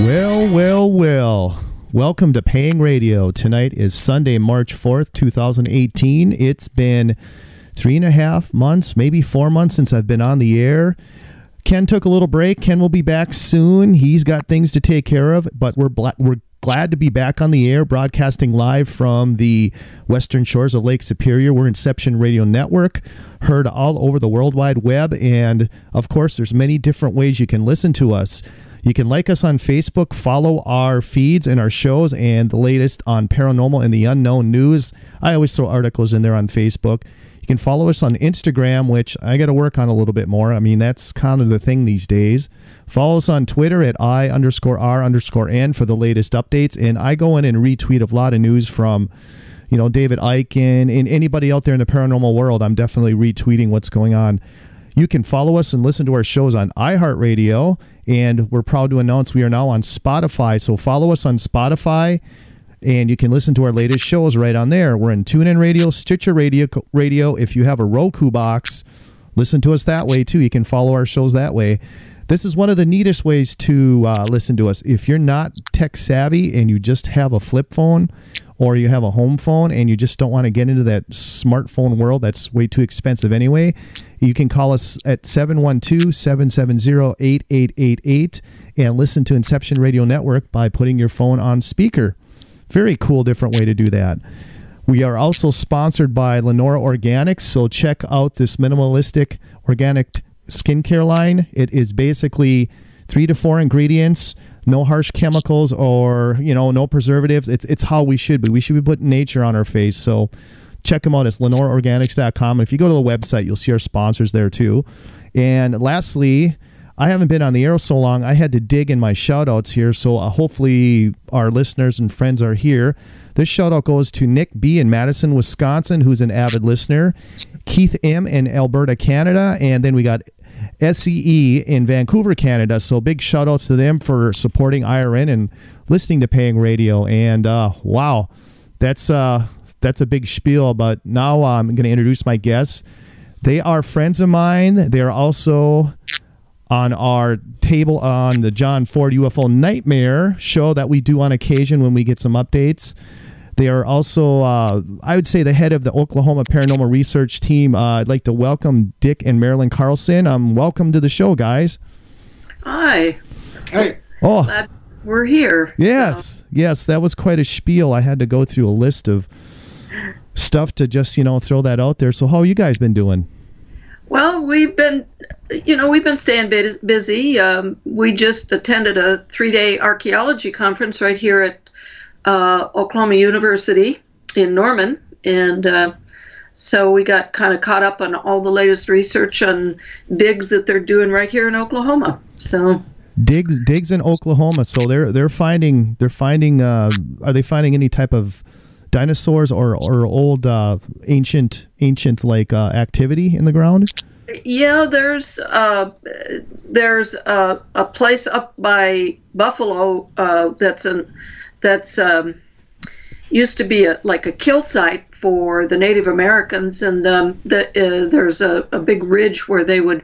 Well, well, well. Welcome to Paying Radio. Tonight is Sunday, March 4th, 2018. It's been 3.5 months, maybe 4 months since I've been on the air. Ken took a little break. Ken will be back soon. He's got things to take care of, but we're glad to be back on the air, broadcasting live from the western shores of Lake Superior. We're Inception Radio Network, heard all over the World Wide Web, and of course, there's many different ways you can listen to us. You can like us on Facebook, follow our feeds and our shows, and the latest on paranormal and the unknown news. I always throw articles in there on Facebook. You can follow us on Instagram, which I got to work on a little bit more. I mean, that's kind of the thing these days. Follow us on Twitter at I_R_N for the latest updates. And I go in and retweet a lot of news from, David Eichen and anybody out there in the paranormal world. I'm definitely retweeting what's going on. You can follow us and listen to our shows on iHeartRadio, and we're proud to announce we are now on Spotify. So follow us on Spotify, and you can listen to our latest shows right on there. We're in TuneIn Radio, Stitcher Radio. If you have a Roku box, listen to us that way too. You can follow our shows that way. This is one of the neatest ways to listen to us. If you're not tech savvy and you just have a flip phone or you have a home phone and you just don't want to get into that smartphone world, that's way too expensive anyway, you can call us at 712-770-8888 and listen to Inception Radio Network by putting your phone on speaker. Very cool, different way to do that. We are also sponsored by Lenora Organics, so check out this minimalistic organic skincare line. It is basically 3 to 4 ingredients, no harsh chemicals or, no preservatives. It's how we should be. We should be putting nature on our face. So check them out. It's lenoraorganics.com. And if you go to the website, you'll see our sponsors there too. And lastly, I haven't been on the air so long, I had to dig in my shout-outs here, so hopefully our listeners and friends are here. This shout-out goes to Nick B. in Madison, Wisconsin, who's an avid listener, Keith M. in Alberta, Canada, and then we got SEE in Vancouver, Canada. So big shout-outs to them for supporting IRN and listening to Paying Radio. And wow, that's a big spiel, but now I'm going to introduce my guests. They are friends of mine. They are also on our table on the John Ford UFO Nightmare show that we do on occasion when we get some updates. They are also, I would say, the head of the Oklahoma Paranormal Research Team. I'd like to welcome Dick and Marilyn Carlson. Welcome to the show, guys. Hi. Hey. Oh, glad we're here. Yes, yes, that was quite a spiel. I had to go through a list of stuff to just, throw that out there. So how have you guys been doing? Well, we've been staying busy. We just attended a 3-day archaeology conference right here at Oklahoma University in Norman, and so we got kind of caught up on all the latest research on digs that they're doing right here in Oklahoma. So digs in Oklahoma. So they're finding. Are they finding any type of dinosaurs or old ancient like activity in the ground? Yeah, there's a place up by Buffalo that's used to be like a kill site for the Native Americans, and there's a big ridge where they would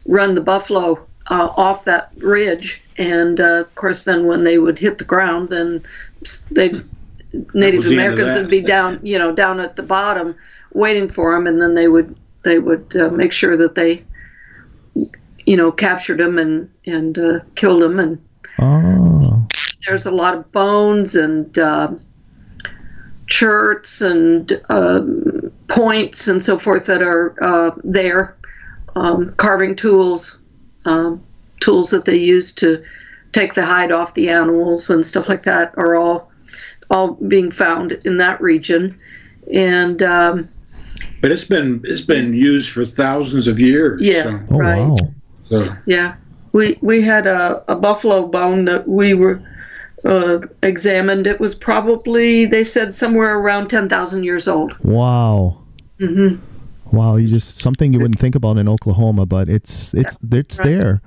run the buffalo off that ridge, and of course then when they would hit the ground, then Native Americans would be down at the bottom waiting for them, and then they would make sure that they captured them and killed them. And there's a lot of bones and cherts and points and so forth that are there, carving tools that they use to take the hide off the animals and stuff like that are all being found in that region. And but it's been used for thousands of years. Yeah, so. Oh, right. Wow. So. Yeah, we had a buffalo bone that we were examined. It was probably, they said, somewhere around 10,000 years old. Wow. Mm-hmm. Wow, something you wouldn't think about in Oklahoma, but it's right. There.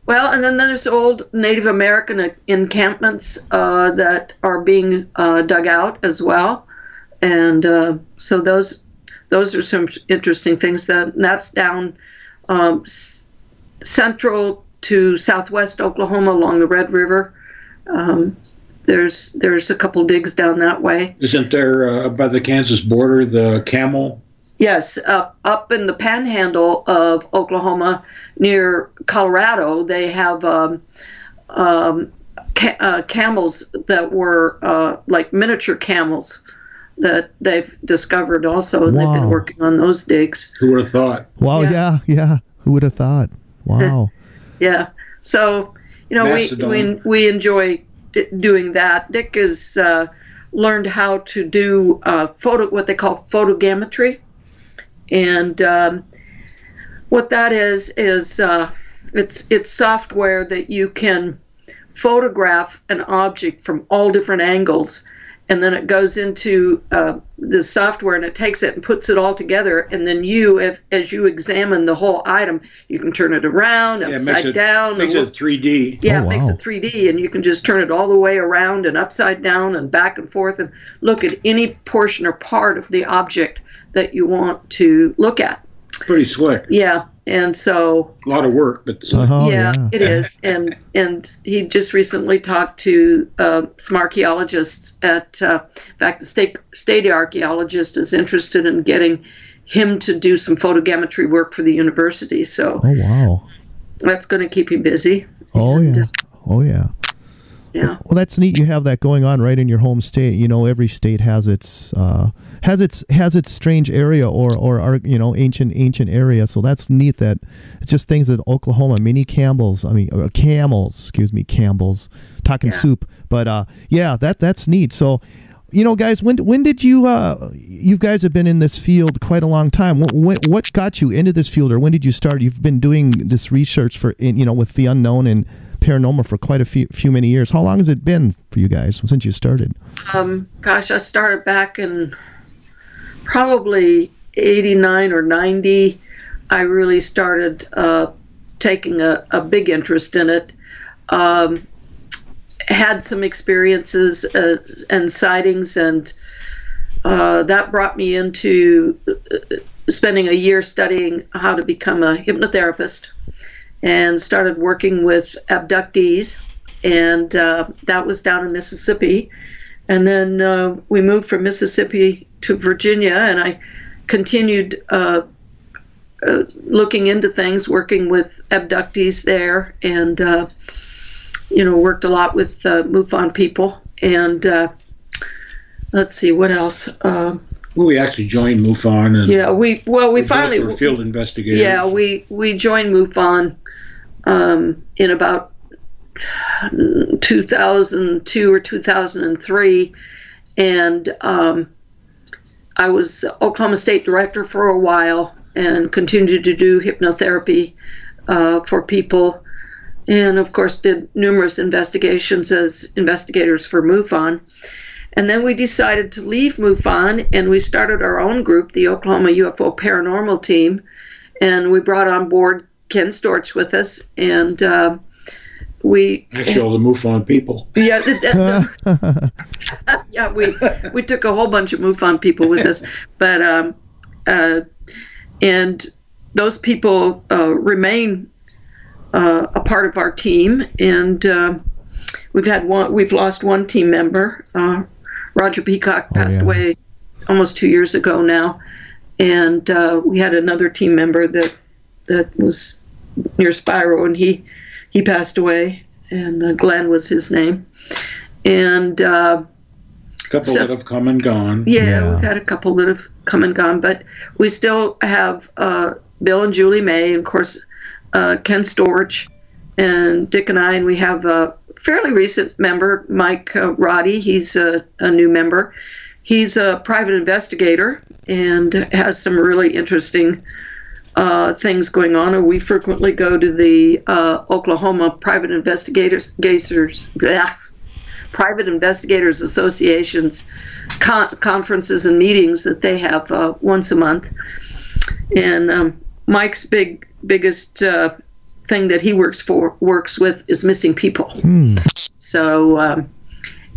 Well, and then there's old Native American encampments that are being dug out as well, and so those are some interesting things. That's down central to southwest Oklahoma along the Red River, There's a couple digs down that way. Isn't there by the Kansas border the Camel? Yes, up in the panhandle of Oklahoma near Colorado, they have camels that were like miniature camels that they've discovered also, and they've been working on those digs. Who would have thought? Wow, yeah. Who would have thought? Wow. Yeah. So, we enjoy doing that. Dick has learned how to do what they call photogrammetry, and what that is it's software that you can photograph an object from all different angles, and then it goes into the software, and it takes it and puts it all together, and then as you examine the whole item, you can turn it around, upside down. Makes it 3D. Yeah, it makes it 3D, and you can just turn it all the way around and upside down and back and forth and look at any portion or part of the object that you want to look at. Pretty slick. Yeah. And so a lot of work, but yeah, it is. And he just recently talked to some archaeologists in fact, the state archaeologist is interested in getting him to do some photogrammetry work for the university. So that's going to keep him busy. Yeah. Well, that's neat. You have that going on right in your home state. Every state has its strange area or ancient area. So that's neat. That it's just things that Oklahoma Campbells. Talking soup, but that's neat. So, guys, when did you guys have been in this field quite a long time? What got you into this field, or when did you start? You've been doing this research with the unknown and paranormal for quite a many years. How long has it been for you guys since you started? I started back in probably 89 or 90. I really started taking a big interest in it. Had some experiences and sightings, and that brought me into spending a year studying how to become a hypnotherapist, and started working with abductees, and that was down in Mississippi. And then we moved from Mississippi to Virginia, and I continued looking into things, working with abductees there, and worked a lot with MUFON people. And let's see, what else? We actually joined MUFON, and we finally were field investigators. Yeah, we joined MUFON in about 2002 or 2003, and I was Oklahoma State Director for a while and continued to do hypnotherapy for people, and of course did numerous investigations as investigators for MUFON. And then we decided to leave MUFON, and we started our own group, the Oklahoma UFO Paranormal Team, and we brought on board Ken Storch with us, and we actually all the MUFON people. Yeah, we took a whole bunch of MUFON people with us, but and those people remain a part of our team, and we've lost one team member. Roger Peacock passed away almost 2 years ago now, and we had another team member that was near Spiro, and he passed away, and Glenn was his name. And a couple that have come and gone. Yeah, we've had a couple that have come and gone, but we still have Bill and Julie May, and of course Ken Storch, and Dick and I, and we have a fairly recent member, Mike Roddy. He's a new member. He's a private investigator and has some really interesting things going on. And we frequently go to the Oklahoma Private Investigators Association's conferences and meetings that they have once a month. And Mike's biggest thing that he works with is missing people. So,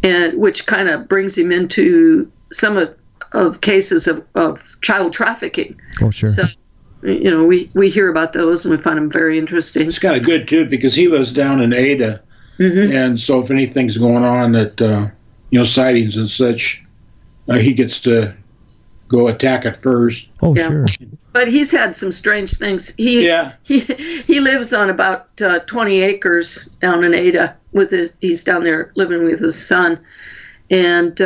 and which kind of brings him into some of cases of child trafficking. Oh, sure. So, we hear about those, and we find them very interesting. It's kind of good too, because he lives down in Ada, And so if anything's going on that, sightings and such, he gets to go attack it first. Oh, sure. But he's had some strange things. He lives on about 20 acres down in Ada. He's down there living with his son. And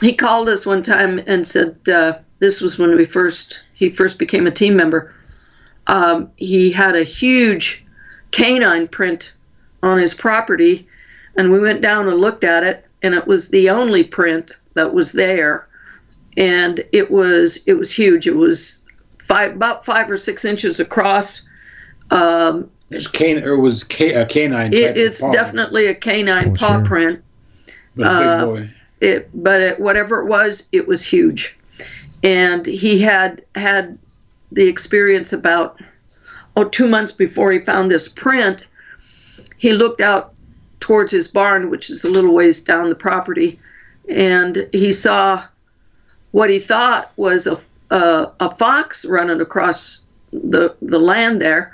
he called us one time and said, this was when he first became a team member. He had a huge canine print on his property, and we went down and looked at it, and it was the only print that was there, and it was huge. It was about 5 or 6 inches across. It's a canine. It's definitely a canine paw print. But a big boy. Whatever it was huge, and he had the experience about 2 months before he found this print. He looked out towards his barn, which is a little ways down the property, and he saw what he thought was a fox running across the land there.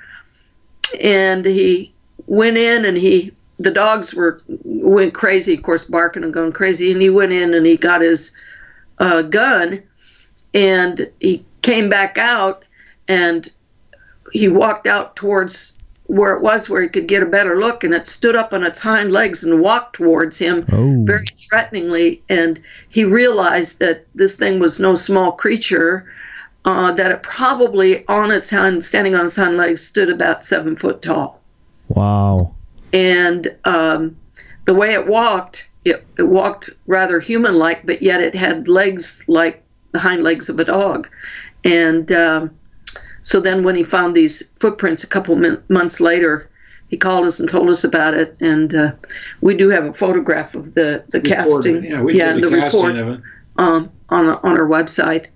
And he went in, and the dogs went crazy, of course, barking and going crazy. And he went in and he got his gun, and he came back out, and he walked out towards where it was, where he could get a better look, and it stood up on its hind legs and walked towards him very threateningly. And he realized that this thing was no small creature, that it probably standing on its hind legs, stood about 7 foot tall. Wow. And the way it walked rather human-like, but yet it had legs like the hind legs of a dog. And so then when he found these footprints a couple months later, he called us and told us about it. And we do have a photograph of the casting. Yeah, we did the report of it. On our website.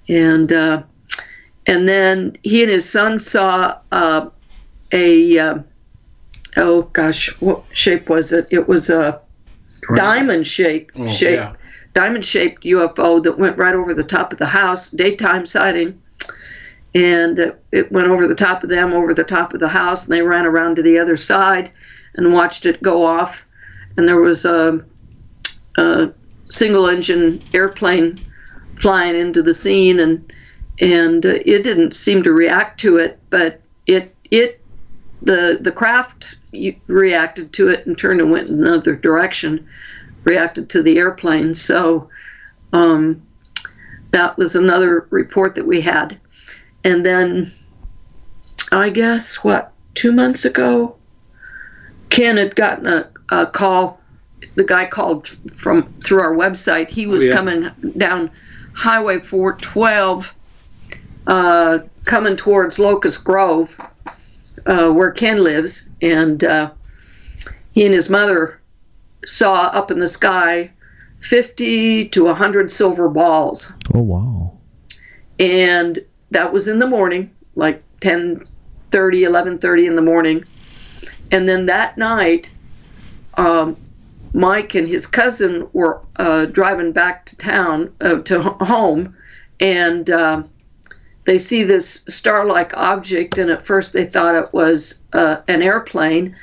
And then he and his son saw what shape was it? It was a diamond-shaped UFO that went right over the top of the house, daytime sighting. And it went over the top of them, over the top of the house, and they ran around to the other side and watched it go off. And there was a single-engine airplane flying into the scene, and it didn't seem to react to it, but the craft reacted to it and turned and went in another direction, reacted to the airplane. So that was another report that we had. And then, I guess, 2 months ago, Ken had gotten a call. The guy called through our website. He was coming down Highway 412, coming towards Locust Grove, where Ken lives. And he and his mother saw up in the sky 50 to 100 silver balls. Oh, wow. And that was in the morning, like 10:30, 11:30 in the morning. And then that night, Mike and his cousin were driving back to town, to home, and they see this star-like object, and at first they thought it was an airplane.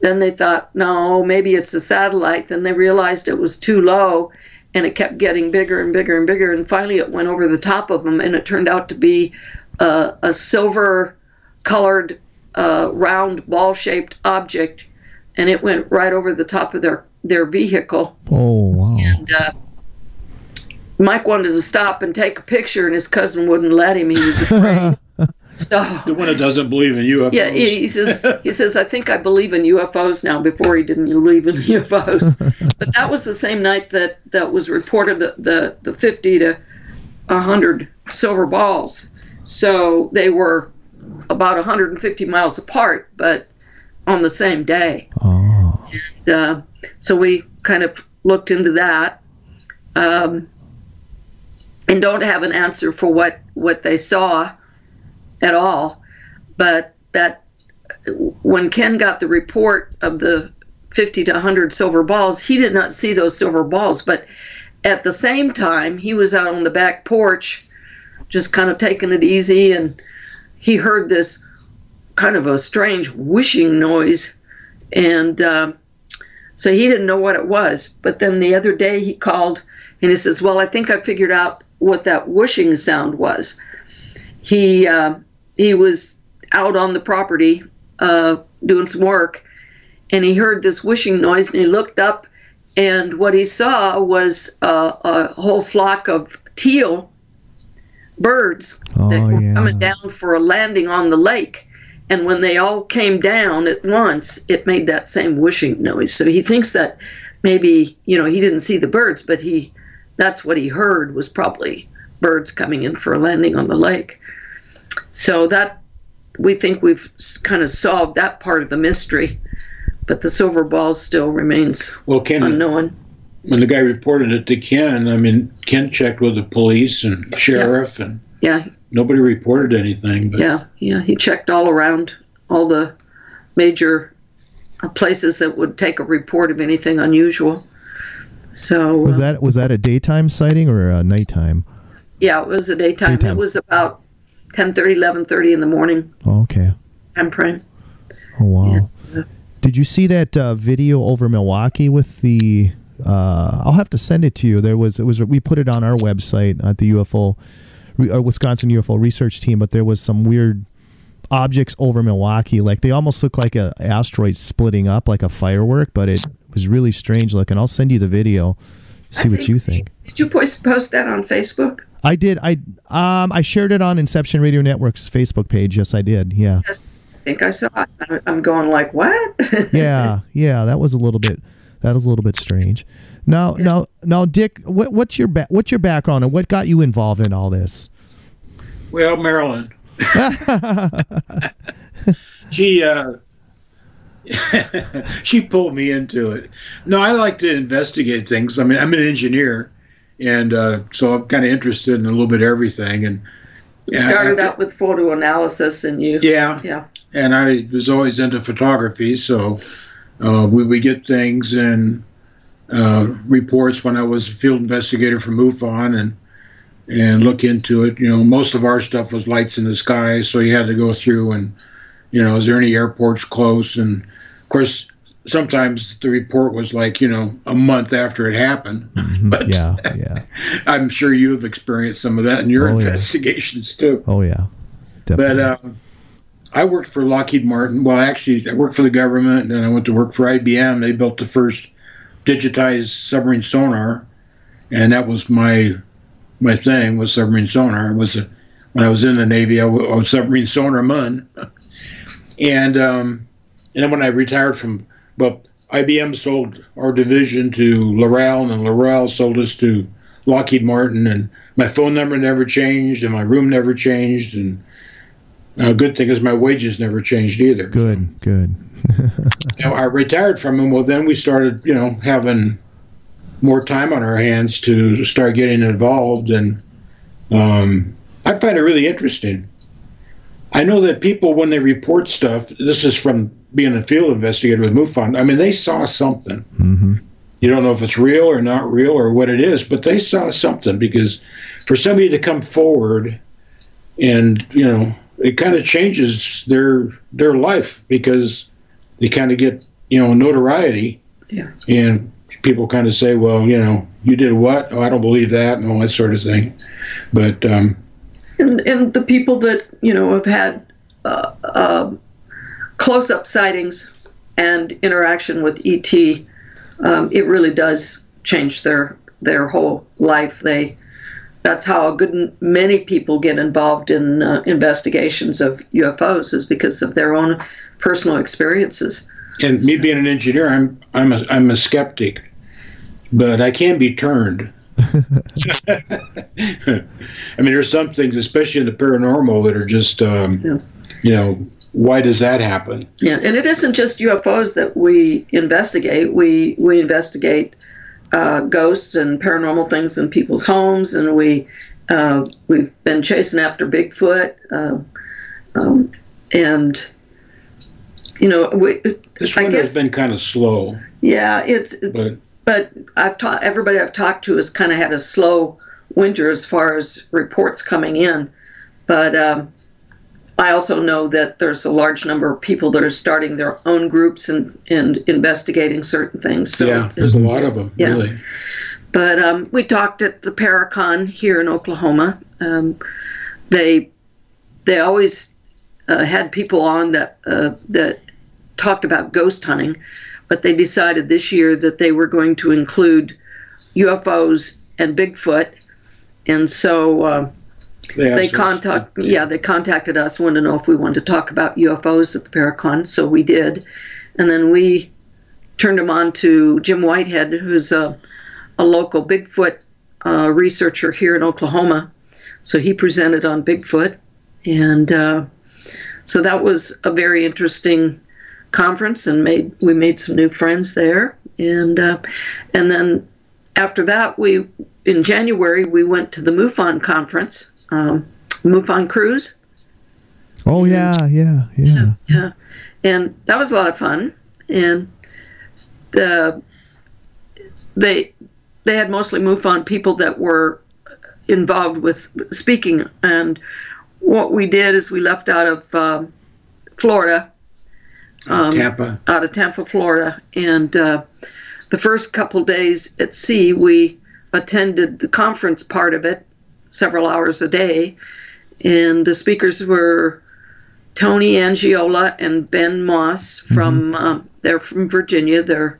Then they thought, no, maybe it's a satellite. Then they realized it was too low, and it kept getting bigger and bigger and bigger, and finally it went over the top of them, and it turned out to be a silver-colored, round, ball-shaped object, and it went right over the top of their vehicle. Oh, wow. And Mike wanted to stop and take a picture, and his cousin wouldn't let him. He was afraid. So the one that doesn't believe in UFOs. Yeah, he says, I think I believe in UFOs now. Before he didn't believe in UFOs. But that was the same night that was reported the 50 to 100 silver balls. So they were about 150 miles apart, but on the same day. Oh. And so we kind of looked into that, and don't have an answer for what they saw at all. But that when Ken got the report of the 50 to 100 silver balls, he did not see those silver balls. But at the same time, he was out on the back porch just kind of taking it easy, and he heard this kind of a strange whooshing noise, And so he didn't know what it was. But then the other day he called and he says, well, I think I figured out what that whooshing sound was. He was out on the property doing some work, and he heard this whooshing noise, and he looked up, and what he saw was a whole flock of teal birds that were coming down for a landing on the lake. And when they all came down at once, it made that same whooshing noise. So he thinks that maybe, he didn't see the birds, but that's what he heard, was probably birds coming in for a landing on the lake. So that, we think we've kind of solved that part of the mystery, but the silver ball still remains unknown. When the guy reported it to Ken, Ken checked with the police and sheriff, and nobody reported anything. But he checked all around, all the major places that would take a report of anything unusual. So was that a daytime sighting or a nighttime? Yeah, it was a daytime. It was about 10:30, 11:30 in the morning. Oh, okay. Time frame. Oh, wow. Yeah. Did you see that video over Milwaukee with the? I'll have to send it to you. We put it on our website at the Wisconsin UFO research team, but there was some weird objects over Milwaukee. Like, they almost look like an asteroid splitting up like a firework, but it was really strange looking. I'll send you the video. See what you think. Did you post that on Facebook? I did. I shared it on Inception Radio Network's Facebook page. Yes, I did. Yeah. Yes, I think I saw it. I'm going like, what? yeah. That was a little bit strange. Now, Dick, what's your background and what got you involved in all this? Well, Marilyn, she pulled me into it. No, I like to investigate things. I'm an engineer, and so I'm kind of interested in a little bit of everything. And started out with photo analysis, and you and I was always into photography, so we would get things and reports when I was a field investigator for MUFON and look into it. Most of our stuff was lights in the sky, so you had to go through and is there any airports close? And of course, sometimes the report was like, a month after it happened. But yeah. I'm sure you've experienced some of that in your investigations too. Oh yeah, definitely. But I worked for Lockheed Martin. Well, actually, I worked for the government, and then I went to work for IBM. They built the first digitized submarine sonar, and that was my thing, was submarine sonar. When I was in the Navy, I was submarine sonar man. And then when I retired IBM sold our division to L'Oreal, and then L'Oreal sold us to Lockheed Martin, and my phone number never changed, and my room never changed, and good thing is my wages never changed either. Good. I retired from them. Well, then we started, having more time on our hands to start getting involved, and I find it really interesting. I know that people, when they report stuff, this is from being a field investigator with MUFON, they saw something. Mm-hmm. You don't know if it's real or not real or what it is, but they saw something, because for somebody to come forward and, it kind of changes their life, because they kind of get, notoriety. Yeah. And people kind of say, well, you did what? Oh, I don't believe that, and all that sort of thing. But and the people that have had close-up sightings and interaction with ET, it really does change their whole life. That's how many people get involved in investigations of UFOs, is because of their own personal experiences. And me being an engineer, I'm a skeptic, but I can be turned. There's some things, especially in the paranormal, that are just, why does that happen? Yeah, and it isn't just UFOs that we investigate. We investigate ghosts and paranormal things in people's homes, and we've been chasing after Bigfoot, and this one has been kind of slow. Yeah, but everybody I've talked to has kind of had a slow winter as far as reports coming in. But I also know that there's a large number of people that are starting their own groups and investigating certain things. So yeah, there's a lot of them, really. But we talked at the Paracon here in Oklahoma. They always had people on that talked about ghost hunting, but they decided this year that they were going to include UFOs and Bigfoot, and so they contacted us, wanted to know if we wanted to talk about UFOs at the Paracon, so we did, and then we turned them on to Jim Whitehead, who's a local Bigfoot researcher here in Oklahoma. So he presented on Bigfoot, and so that was a very interesting conference, and we made some new friends there, and then after that, in January we went to the MUFON conference, MUFON cruise. Oh yeah, and that was a lot of fun, and they had mostly MUFON people that were involved with speaking, and what we did is we left out of Florida, Tampa. Out of Tampa, Florida, and the first couple days at sea, we attended the conference part of it, several hours a day, and the speakers were Tony Angiola and Ben Moss from they're from Virginia. They're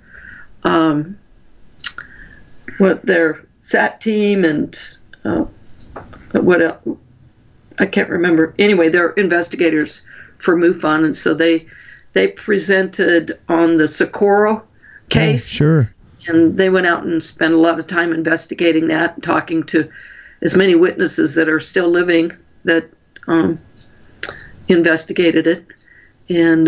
their SAT team and what else? I can't remember. Anyway, they're investigators for MUFON, and so they presented on the Chakara case. Oh, sure. And they went out and spent a lot of time investigating that, and talking to as many witnesses that are still living that investigated it. And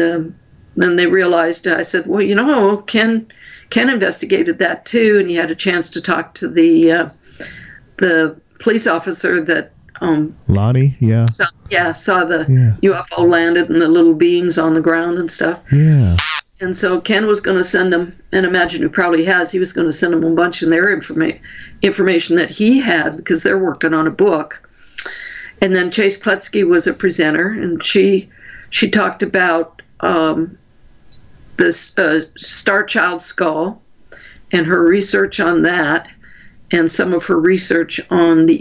then they realized, I said, well, you know, Ken investigated that too, and he had a chance to talk to the police officer that Lonnie, saw the UFO landed and the little beings on the ground and stuff. Yeah. And so Ken was going to send them, and imagine he probably has, he was going to send them a bunch of their information that he had, because they're working on a book. And then Chase Klutsky was a presenter, and she talked about this Star Child skull and her research on that, and some of her research on the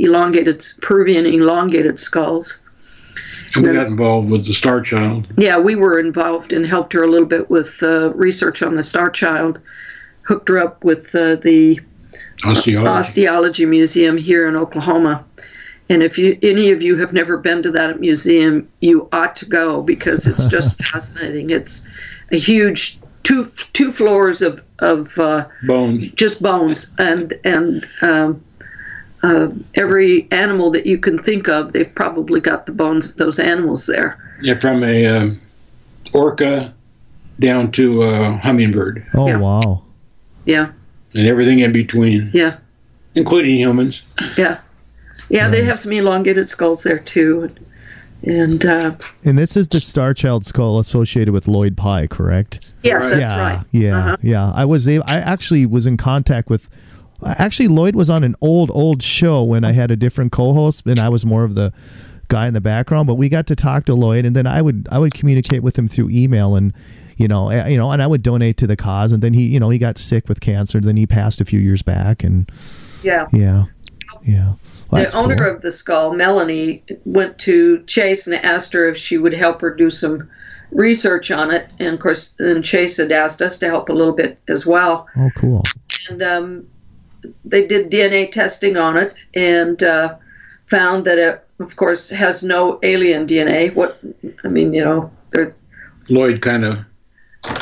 Peruvian elongated skulls. And we got involved with the Star Child. Yeah, we were involved and helped her a little bit with research on the Star Child. Hooked her up with the Osteology Museum here in Oklahoma. And if any of you have never been to that museum, you ought to go, because it's just fascinating. It's a huge two floors of bones, just bones, and every animal that you can think of, they've probably got the bones of those animals there. Yeah, from a orca down to a hummingbird. Oh, yeah. Wow. Yeah. And everything in between. Yeah. Including humans. Yeah. Yeah, they have some elongated skulls there too. And this is the Star Child skull associated with Lloyd Pye, correct? Yes, that's right. Yeah, yeah. I actually was in contact with. Actually, Lloyd was on an old show when I had a different co-host, and I was more of the guy in the background. But we got to talk to Lloyd, and then I would communicate with him through email, and and I would donate to the cause. And then he got sick with cancer. Then he passed a few years back, and yeah. Well, the owner of the skull, Melanie, went to Chase and asked her if she would help her do some research on it. And of course, then Chase had asked us to help a little bit as well. Oh, cool. And they did DNA testing on it, and found that it, of course, has no alien DNA. Lloyd kind of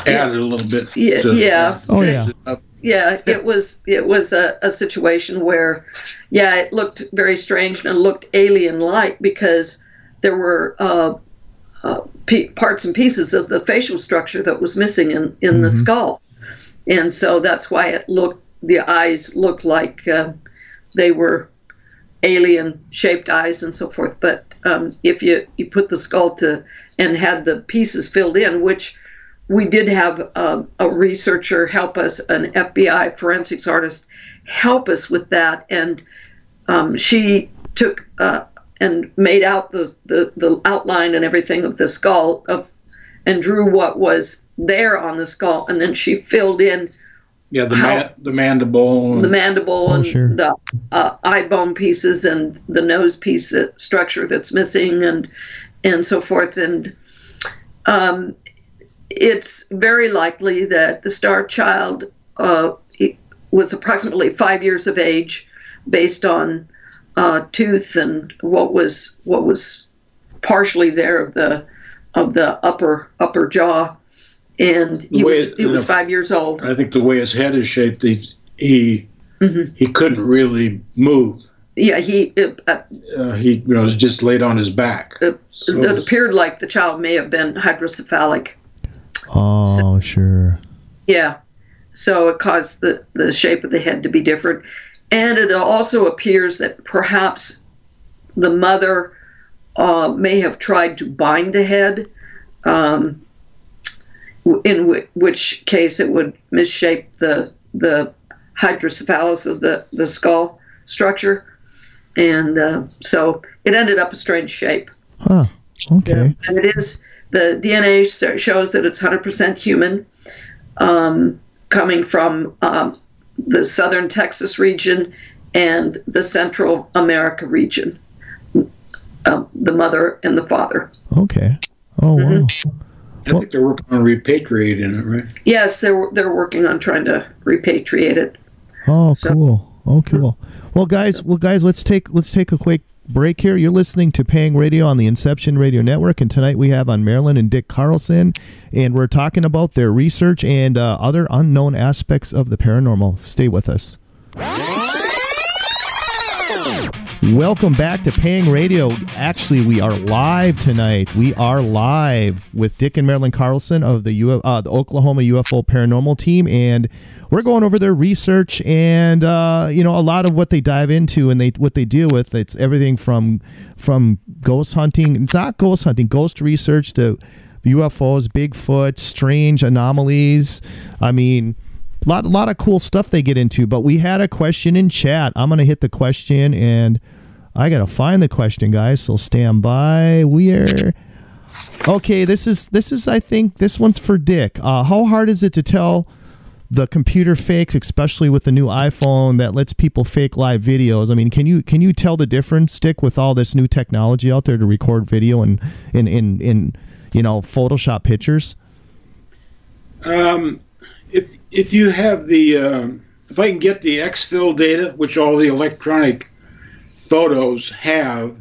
added a little bit. Yeah. Oh, yeah. Yeah, it was a situation where, it looked very strange and it looked alien-like, because there were parts and pieces of the facial structure that was missing in the skull, and so that's why the eyes looked like they were alien-shaped eyes and so forth. But if you put the skull and had the pieces filled in, which we did have a researcher help us, an FBI forensics artist help us with that, and she took and made out the outline and everything of the skull and drew what was there on the skull, and then she filled in the mandible and sure. the eye bone pieces and the nose piece structure that's missing and so forth. And it's very likely that the Star Child was approximately 5 years of age, based on tooth and what was partially there of the upper jaw. And he was 5 years old. I think the way his head is shaped, he couldn't really move. Yeah, he was just laid on his back. It appeared like the child may have been hydrocephalic. Oh, sure. Yeah, so it caused the shape of the head to be different, and it also appears that perhaps the mother may have tried to bind the head. In which case it would misshape the hydrocephalus of the skull structure, and so it ended up a strange shape. Huh. Okay. And it is, the DNA shows that it's 100% human, coming from the southern Texas region and the Central America region. The mother and the father. Okay. Oh wow. I think they're working on repatriating it, right? Yes, they're working on trying to repatriate it. Oh, cool. Oh, cool. Well, guys, let's take a quick break here. You're listening to Paying Radio on the Inception Radio Network, and tonight we have on Marilyn and Dick Carlson, and we're talking about their research and other unknown aspects of the paranormal. Stay with us. Welcome back to Paying Radio. Actually, we are live tonight. We are live with Dick and Marilyn Carlson of the Oklahoma UFO Paranormal team, and we're going over their research and a lot of what they dive into and what they deal with. It's everything from ghost hunting. It's not ghost hunting, ghost research to UFOs, Bigfoot, strange anomalies. I mean, a lot of cool stuff they get into, but we had a question in chat. I'm going to hit the question, and I got to find the question, guys, so stand by. Okay, this is I think this one's for Dick. How hard is it to tell the computer fakes, especially with the new iPhone that lets people fake live videos? I mean, can you tell the difference, Dick, with all this new technology out there to record video and in Photoshop pictures? If you have if I can get the exfil data, which all the electronic photos have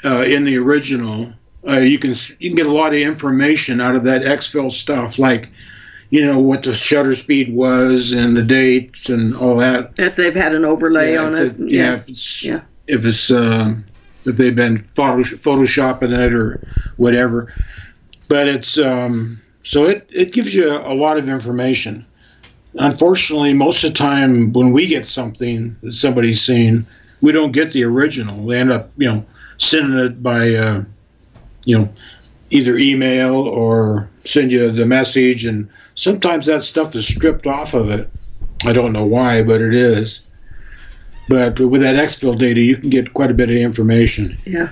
in the original, you can get a lot of information out of that exfil stuff, like what the shutter speed was and the dates and all that. If they've had an overlay on it. If they've been photoshopping it or whatever. But it's so it gives you a lot of information. Unfortunately, most of the time when we get something that somebody's seen, we don't get the original. They end up, sending it by, either email or send you the message, and sometimes that stuff is stripped off of it. I don't know why, but it is. But with that exfil data, you can get quite a bit of information. Yeah.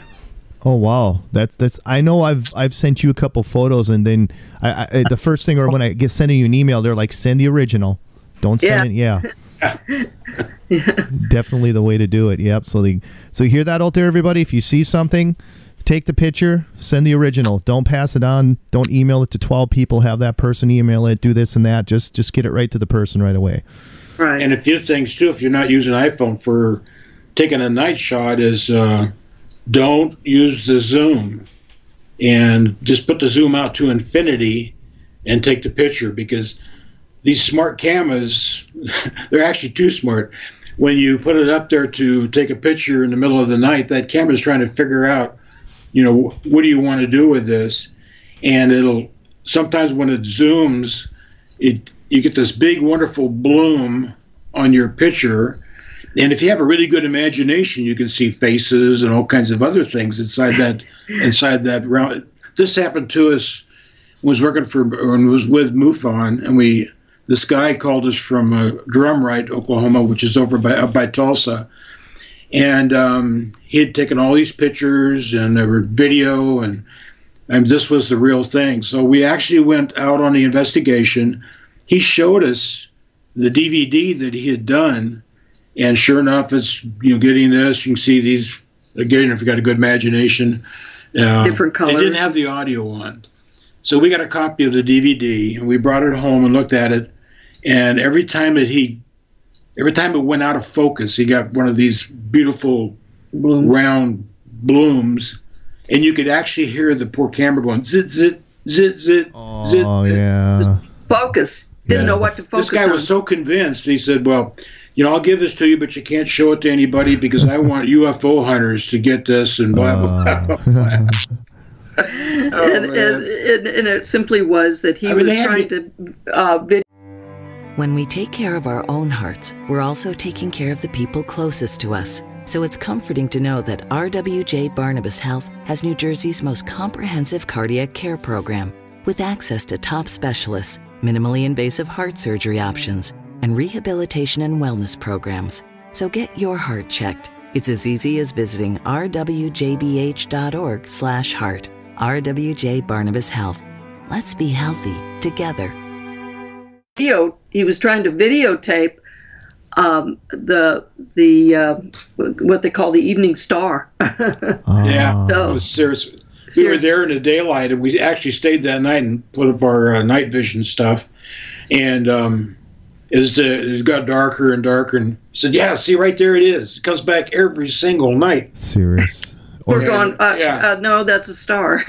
Oh wow, that's. I know I've sent you a couple photos, and then I the first thing, or when I get sending you an email, they're like, send the original, don't send it. Yeah, definitely the way to do it. Yep. So you hear that out there, everybody? If you see something, take the picture, send the original. Don't pass it on. Don't email it to 12 people. Have that person email it. Do this and that. Just get it right to the person right away. Right. And a few things too, if you're not using an iPhone for taking a night shot, is don't use the zoom, and just put the zoom out to infinity and take the picture, because these smart cameras, they're actually too smart. When you put it up there to take a picture in the middle of the night, that camera's trying to figure out, what do you want to do with this? And it'll, sometimes when it zooms, you get this big, wonderful bloom on your picture. And if you have a really good imagination, you can see faces and all kinds of other things inside that round. This happened to us. Was working was with MUFON, and this guy called us from Drumright, Oklahoma, which is over by Tulsa, And he had taken all these pictures, and there were video, and this was the real thing. So we actually went out on the investigation. He showed us the DVD that he had done, and sure enough, it's, you know, getting this. You can see these, again, if you got a good imagination. Different colors. It didn't have the audio on. So we got a copy of the DVD, and we brought it home and looked at it. And every time it went out of focus, he got one of these beautiful round blooms, and you could actually hear the poor camera going zit zit zit zit. Oh, zit, yeah. Just focus. Didn't know what to focus on. This guy was so convinced. He said, "Well, you know, I'll give this to you, but you can't show it to anybody because I want UFO hunters to get this," and blah blah blah. And it simply was that he was trying to When we take care of our own hearts, we're also taking care of the people closest to us. So it's comforting to know that RWJ Barnabas Health has New Jersey's most comprehensive cardiac care program, with access to top specialists, minimally invasive heart surgery options, and rehabilitation and wellness programs. So get your heart checked. It's as easy as visiting rwjbh.org/heart. RWJ Barnabas Health. Let's be healthy together. He was trying to videotape the what they call the Evening Star. Yeah, so, it was serious. We were there in the daylight, and we actually stayed that night and put up our night vision stuff. And it got darker and darker, and said, "Yeah, see right there, it is. It comes back every single night." Serious. We're going. No, that's a star.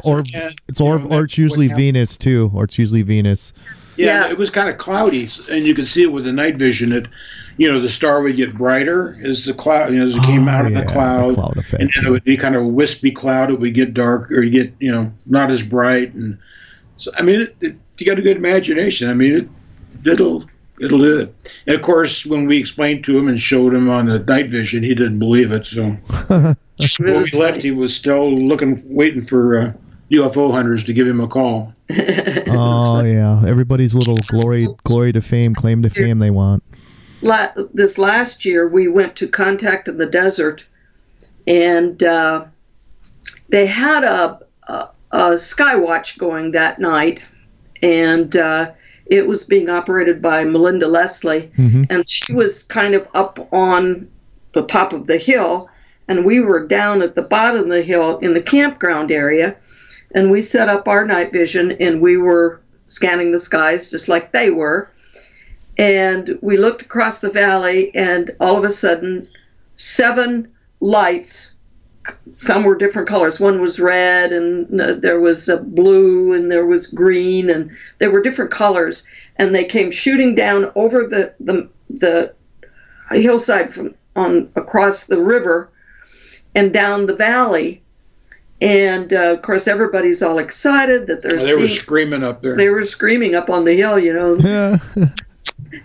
or it's usually Venus too, or it's usually Venus. Yeah, it was kind of cloudy, and you could see it with the night vision. It, you know, the star would get brighter as the cloud, you know, as it came out of the cloud, effect, and then it would be kind of a wispy cloud. It would get dark, or get, you know, not as bright. And so, I mean, you got a good imagination. I mean, it'll do it. And of course, when we explained to him and showed him on the night vision, he didn't believe it. So when we left, he was still waiting for UFO hunters to give him a call. Oh yeah, everybody's little glory to fame, claim to fame they want. This last year, we went to Contact in the Desert, and they had a Skywatch going that night, and it was being operated by Melinda Leslie, and she was kind of up on the top of the hill, and we were down at the bottom of the hill in the campground area, and we set up our night vision, and we were scanning the skies just like they were. And we looked across the valley, and all of a sudden, 7 lights, some were different colors. One was red, and there was blue, and there was green, and they were different colors. And they came shooting down over the hillside across the river and down the valley. And of course, everybody's all excited that they were screaming up there. They were screaming up on the hill, you know. Yeah.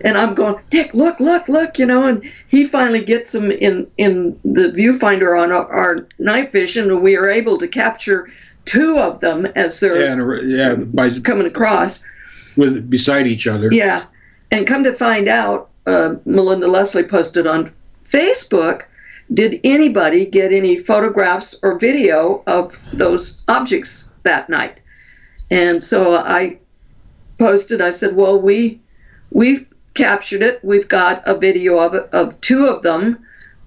And I'm going, Dick, look, you know, and he finally gets them in the viewfinder on our night vision, and we are able to capture 2 of them as they're coming across. Beside each other. Yeah. And come to find out, Melinda Leslie posted on Facebook, did anybody get any photographs or video of those objects that night? And so I posted, I said, well, we've captured it. We've got a video of it, of 2 of them,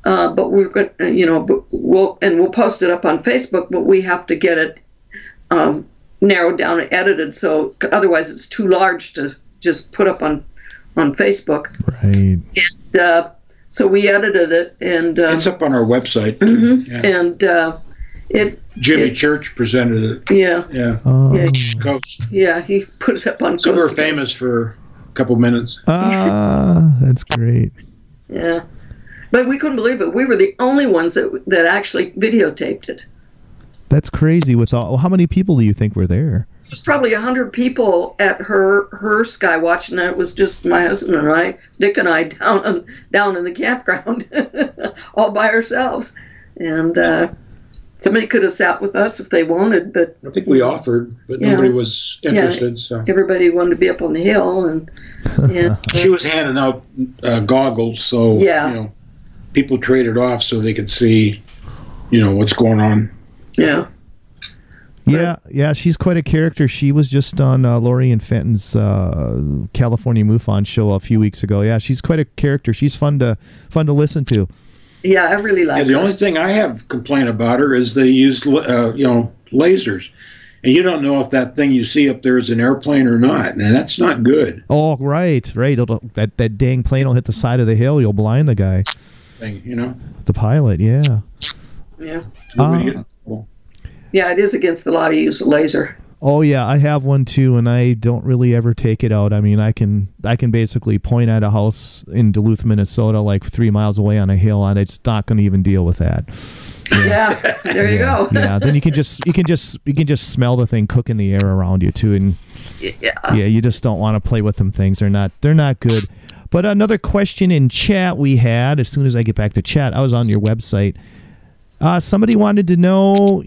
but we're going, you know, we'll post it up on Facebook. But we have to get it narrowed down and edited, so otherwise it's too large to just put up on Facebook. Right. And so we edited it, and it's up on our website. Yeah. And Jimmy Church presented it. Yeah. Yeah. Coast. Yeah, he put it up on. So we're famous for a couple minutes. That's great. Yeah, but we couldn't believe it. We were the only ones that actually videotaped it. That's crazy. How many people do you think were there? It was probably 100 people at her Skywatch, and it was just my husband and I, Dick and I, down in the campground, all by ourselves. And somebody could have sat with us if they wanted, but I think we offered, but nobody was interested. So everybody wanted to be up on the hill, and she was handing out goggles, so you know, people traded off so they could see, what's going on. Yeah. Yeah, she's quite a character. She was just on Lori and Fenton's California MUFON show a few weeks ago. Yeah, she's quite a character. She's fun to listen to. Yeah, I really like her. The only thing I have complaint about her is they use, lasers. And you don't know if that thing you see up there is an airplane or not, and that's not good. Oh, right. That dang plane will hit the side of the hill. You'll blind the guy. Thing, The pilot, yeah. Yeah. Yeah, it is against the law to use a laser. Oh yeah, I have one too, and I don't really ever take it out. I mean, I can basically point at a house in Duluth, Minnesota, like 3 miles away on a hill, and it's not going to even deal with that. Yeah, there you go. Yeah, then you can just smell the thing cooking the air around you too, and you just don't want to play with them things. They're not good. But another question in chat we had, as soon as I get back to chat, I was on your website. Somebody wanted to know,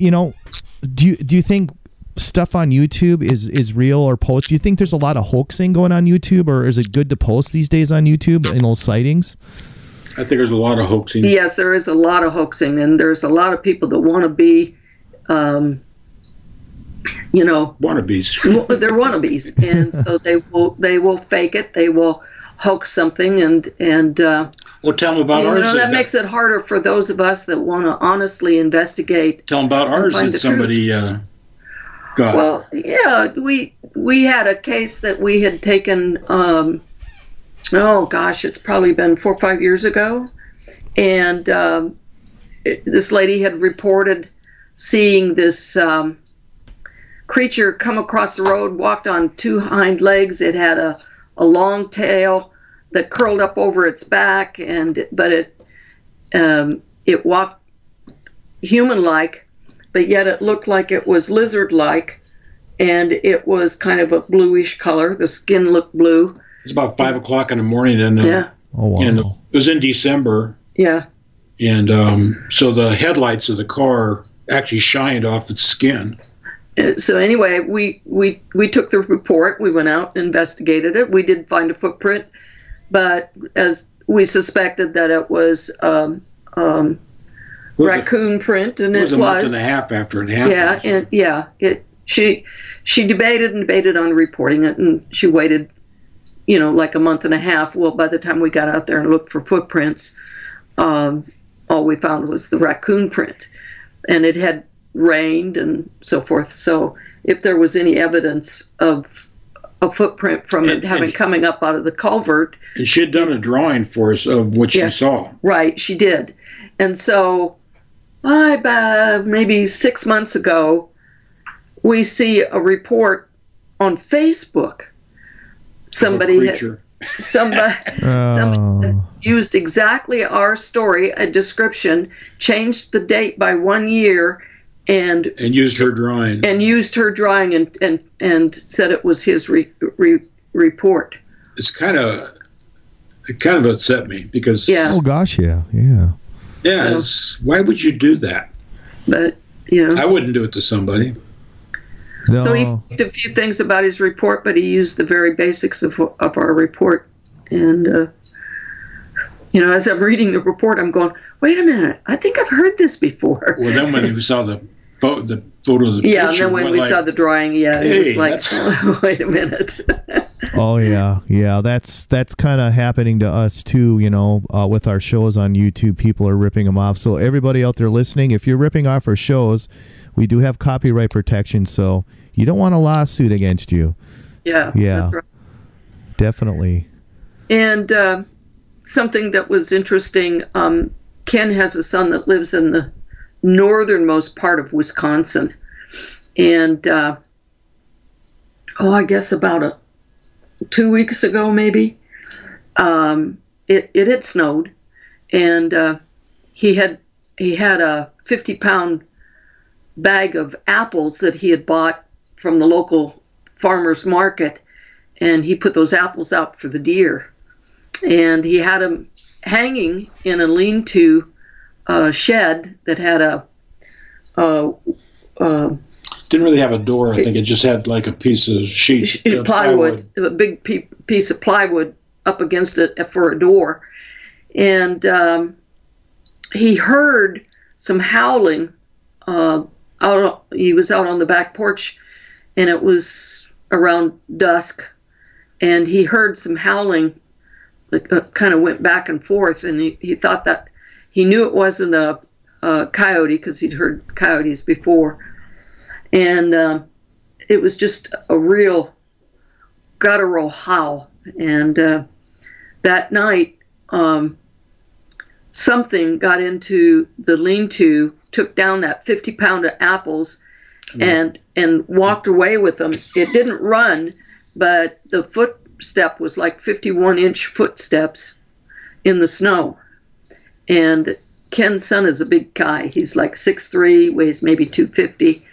do you think stuff on YouTube is real or post? Do you think there's a lot of hoaxing going on YouTube, or is it good to post these days on YouTube in those sightings? I think there's a lot of hoaxing. Yes, there is a lot of hoaxing, and there's a lot of people that want to be, wannabes. They're wannabes, and so they will fake it. They will hoax something, and well, tell them about ours. That makes it harder for those of us that want to honestly investigate. Tell them about ours that somebody got. Well, yeah, we had a case that we had taken. It's probably been 4 or 5 years ago, and this lady had reported seeing this creature come across the road, walked on 2 hind legs. It had a long tail that curled up over its back, but it walked human-like, but yet it looked like it was lizard-like, and it was kind of a bluish color. The skin looked blue. It's about 5 o'clock in the morning, and Oh, wow. And it was in December. Yeah. And so the headlights of the car actually shined off its skin. So anyway, we took the report. We went out and investigated it. We did find a footprint, but as we suspected that it was raccoon print, and it was a month and a half after it happened. She debated on reporting it, and she waited, like a month and a half. Well, by the time we got out there and looked for footprints, all we found was the raccoon print, and it had rained and so forth. So if there was any evidence of a footprint from it coming up out of the culvert. And she had done a drawing for us of what she saw. Right, she did. And so maybe 6 months ago, we see a report on Facebook. Somebody used exactly our story, a description, changed the date by 1 year, and used her drawing. And said it was his report. It kind of upset me because oh gosh, yeah. So, why would you do that? But I wouldn't do it to somebody. No. So he picked a few things about his report, but he used the very basics of our report. And as I'm reading the report, I'm going, wait a minute, I think I've heard this before. Well, then when we saw the photo of the picture, and then when we saw the drawing, it was like, wait a minute. Oh yeah, that's kind of happening to us too. With our shows on YouTube, people are ripping them off. So everybody out there listening, if you're ripping off our shows, we do have copyright protection, so you don't want a lawsuit against you. Yeah. That's right. Definitely. And something that was interesting, Ken has a son that lives in the northernmost part of Wisconsin. And, I guess about 2 weeks ago, maybe, it had snowed. And he had a 50-pound bag of apples that he had bought from the local farmer's market. And he put those apples out for the deer. And he had them hanging in a lean-to shed that had didn't really have a door. I think it just had like a piece of plywood, a big piece of plywood up against it for a door. And he heard some howling. He was out on the back porch, and it was around dusk, and he heard some howling that kind of went back and forth, and he thought that he knew it wasn't a coyote because he'd heard coyotes before, and it was just a real guttural howl. And that night, something got into the lean-to, took down that 50-pound of apples, and walked away with them. It didn't run, but the footstep was like 51-inch footsteps in the snow. And Ken's son is a big guy. He's like 6'3", weighs maybe 250.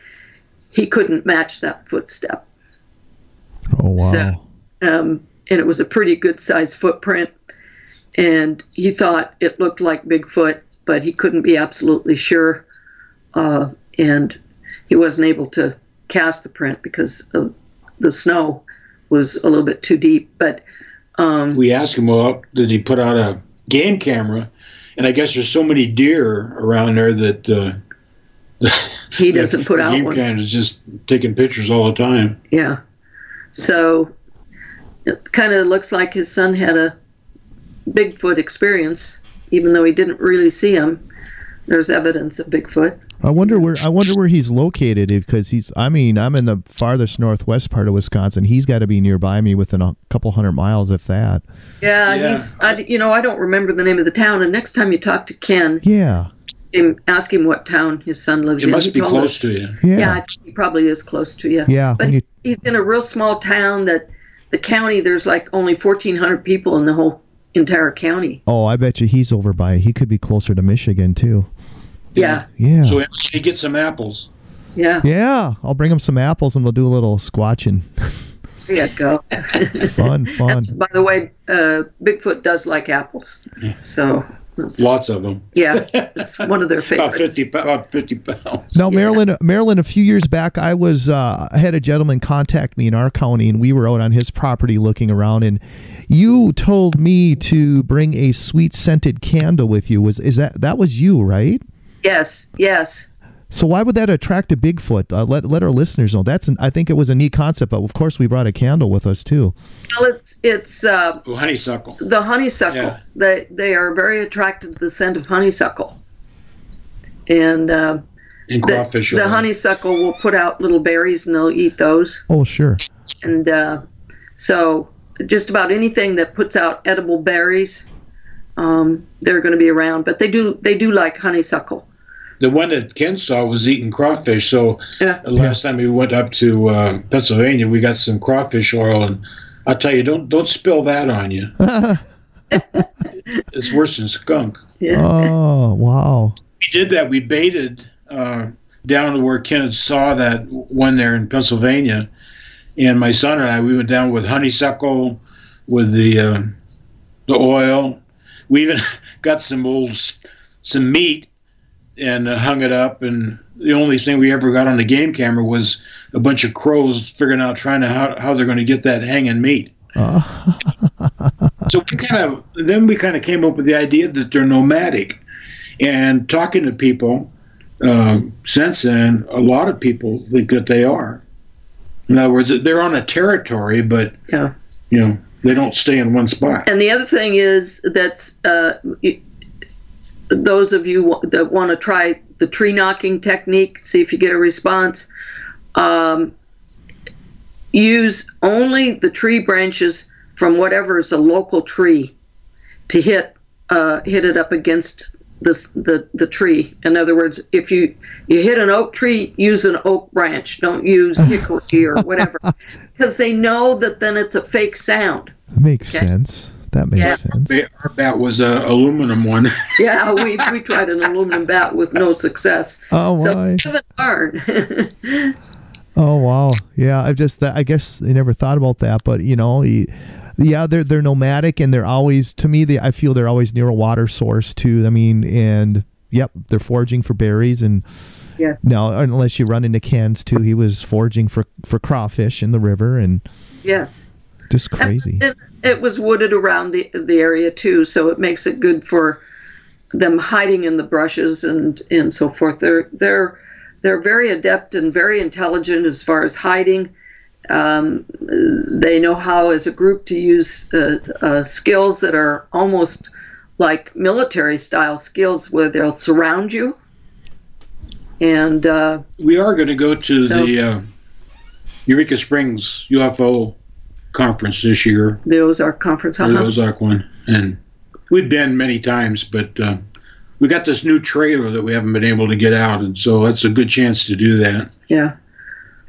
He couldn't match that footstep. Oh, wow. So, and it was a pretty good-sized footprint. And he thought it looked like Bigfoot, but he couldn't be absolutely sure. And he wasn't able to cast the print because the snow was a little bit too deep. But we asked him, well, did he put out a game camera? And I guess there's so many deer around there that he doesn't put out game one. camera is just taking pictures all the time. Yeah. So it kind of looks like his son had a Bigfoot experience, even though he didn't really see him. There's evidence of Bigfoot. I wonder where he's located, because I'm in the farthest northwest part of Wisconsin. He's got to be nearby me within a couple hundred miles, if that. Yeah. I don't remember the name of the town. And next time you talk to Ken, ask him what town his son lives in. It must be close to you. Yeah, I think he probably is close to you. Yeah. But he's in a real small town that the county, there's like only 1,400 people in the whole entire county. Oh, I bet you he's over by, he could be closer to Michigan too. Yeah. So he get some apples. Yeah. I'll bring him some apples and we'll do a little squatching. There you go. Fun. By the way, Bigfoot does like apples. So lots of them. Yeah, it's one of their favorites. About 50 pounds. Now, Marilyn, a few years back, I had a gentleman contact me in our county, and we were out on his property looking around, and you told me to bring a sweet scented candle with you. That was you, right? Yes. So why would that attract a Bigfoot? Let our listeners know. I think it was a neat concept, but of course we brought a candle with us too. Well, it's honeysuckle. The honeysuckle. Yeah. They are very attracted to the scent of honeysuckle, and crawfish oil. The honeysuckle will put out little berries, and they'll eat those. Oh, sure. And so just about anything that puts out edible berries, they're going to be around. But they do like honeysuckle. The one that Ken saw was eating crawfish. So last time we went up to Pennsylvania, we got some crawfish oil, and I'll tell you, don't spill that on you. It's worse than skunk. Yeah. Oh, wow. We did that. We baited down to where Ken had saw that one there in Pennsylvania, and my son and I, we went down with honeysuckle, with the oil. We even got some meat and hung it up, and the only thing we ever got on the game camera was a bunch of crows figuring out how they're going to get that hanging meat. So we kind of came up with the idea that they're nomadic, and talking to people since then, a lot of people think that they are. In other words, they're on a territory, but they don't stay in one spot. And the other thing is that those of you that want to try the tree knocking technique, see if you get a response, use only the tree branches from whatever is a local tree to hit it up against the tree. In other words, if you hit an oak tree, use an oak branch. Don't use hickory or whatever, because they know that then it's a fake sound. Makes sense. That makes sense. Our bat was an aluminum one. Yeah, we tried an aluminum bat with no success. Oh, why? So learn. Oh, wow. Yeah, I guess I never thought about that, but they're nomadic, and they're always, to me, I feel they're always near a water source too. I mean, and they're foraging for berries, and now unless you run into Ken's too, he was foraging for crawfish in the river, and just crazy. It was wooded around the area too, so it makes it good for them hiding in the brushes and so forth. They're very adept and very intelligent as far as hiding. They know how, as a group, to use skills that are almost like military-style skills, where they'll surround you. And we are going to go to the Eureka Springs UFO conference this year. The Ozark conference, The Ozark one. And we've been many times, but we got this new trailer that we haven't been able to get out, and so that's a good chance to do that. Yeah.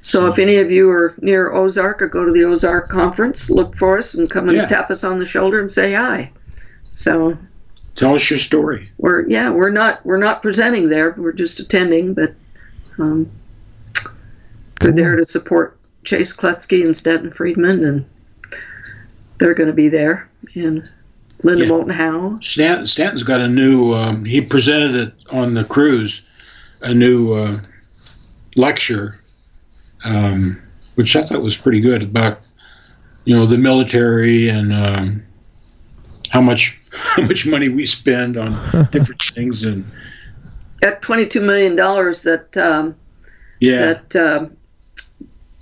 So if any of you are near Ozark or go to the Ozark conference, look for us and come and tap us on the shoulder and say hi. So tell us your story. We're not presenting there. We're just attending, but we're there to support Chase Kletzky and Stanton Friedman, and they're going to be there. And Linda Moulton Howe. Stanton's got a new, he presented it on the cruise, a new lecture, which I thought was pretty good, about, the military and how much money we spend on different things. And that $22 million that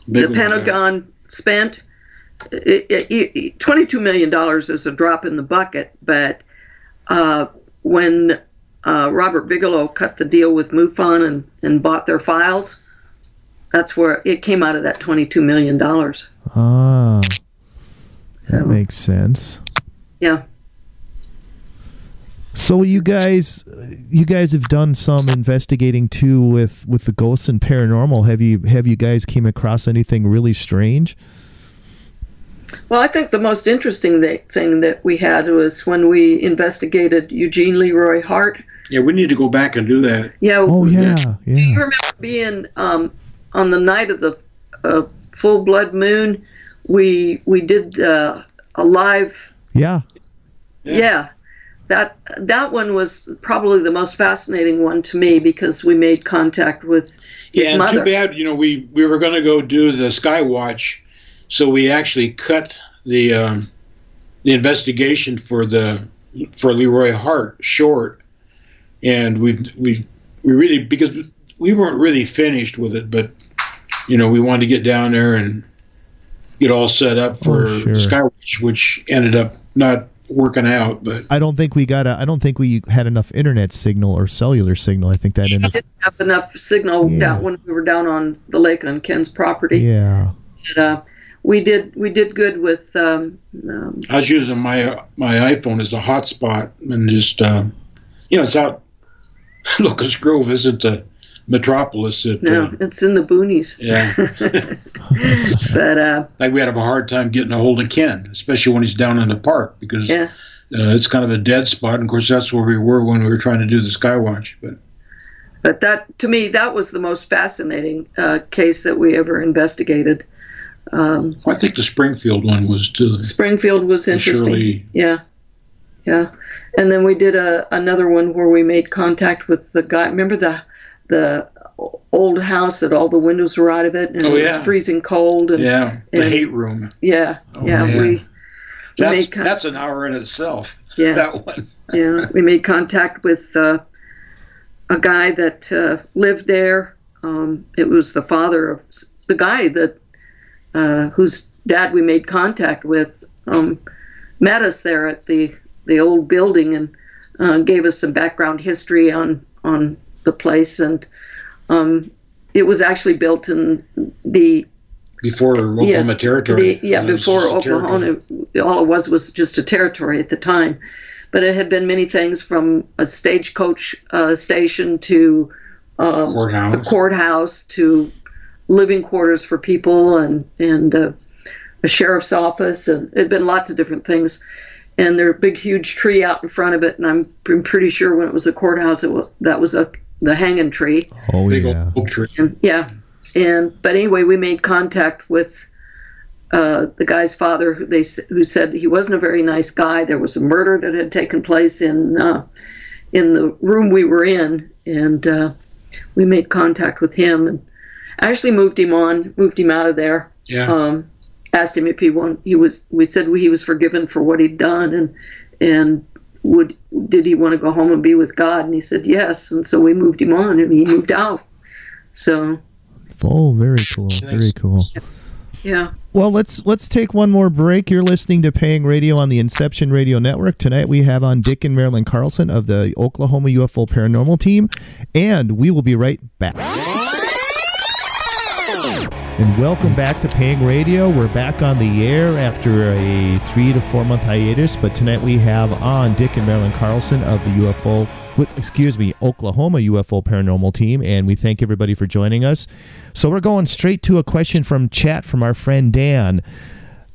the Pentagon spent, $22 million is a drop in the bucket, but when Robert Bigelow cut the deal with MUFON and bought their files, that's where it came out of, that $22 million. Ah, that makes sense. Yeah. So you guys have done some investigating too with the ghosts and paranormal. Have you guys came across anything really strange? Well, I think the most interesting thing that we had was when we investigated Eugene Leroy Hart. Yeah, we need to go back and do that. Yeah. Oh, yeah. Do you remember being on the night of the full blood moon? We did a live. Yeah. Yeah. That one was probably the most fascinating one to me, because we made contact with his mother. Too bad, we were going to go do the Skywatch. So we actually cut the investigation for Leroy Hart short, and we really, because we weren't really finished with it, but we wanted to get down there and get all set up for Skywatch, which ended up not working out. But I don't think we had enough internet signal or cellular signal. I think that we didn't have enough signal down when we were down on the lake on Ken's property. Yeah. And, we did good with. I was using my iPhone as a hotspot, and just it's out. Locust Grove isn't the metropolis. No, it's in the boonies. Yeah. But like, we had a hard time getting a hold of Ken, especially when he's down in the park, because it's kind of a dead spot. And of course, that's where we were when we were trying to do the Skywatch. But that, to me, that was the most fascinating case that we ever investigated. I think the Springfield one was too. Springfield was interesting. Yeah. And then we did another one where we made contact with the guy. Remember the old house that all the windows were out of it, and it was freezing cold. And, the hate room. Yeah, That's an hour in itself. Yeah, that one. Yeah, we made contact with a guy that lived there. It was the father of the guy that. Whose dad we made contact with, met us there at the old building and gave us some background history on the place. And it was actually built in before Oklahoma Territory. Before Oklahoma. All it was just a territory at the time. But it had been many things, from a stagecoach station to a courthouse to living quarters for people and a sheriff's office, and it had been lots of different things. And there's a big, huge tree out in front of it, and I'm pretty sure when it was a courthouse, that was the hanging tree. Oh, big oak tree. But anyway, we made contact with the guy's father, who said he wasn't a very nice guy. There was a murder that had taken place in the room we were in, and we made contact with him and actually moved him out of there. Yeah. Asked him if we said he was forgiven for what he'd done, and did he want to go home and be with God? And he said yes, and so we moved him on, and he moved out. So. Oh, very cool. Very cool. Yeah. Well, let's take one more break. You're listening to Paying Radio on the Inception Radio Network. Tonight we have on Dick and Marilyn Carlson of the Oklahoma UFO Paranormal Team, and we will be right back. And welcome back to Paying Radio. We're back on the air after a 3 to 4 month hiatus, but tonight we have on Dick and Marilyn Carlson of the Oklahoma UFO Paranormal Team, and we thank everybody for joining us. So we're going straight to a question from chat from our friend Dan.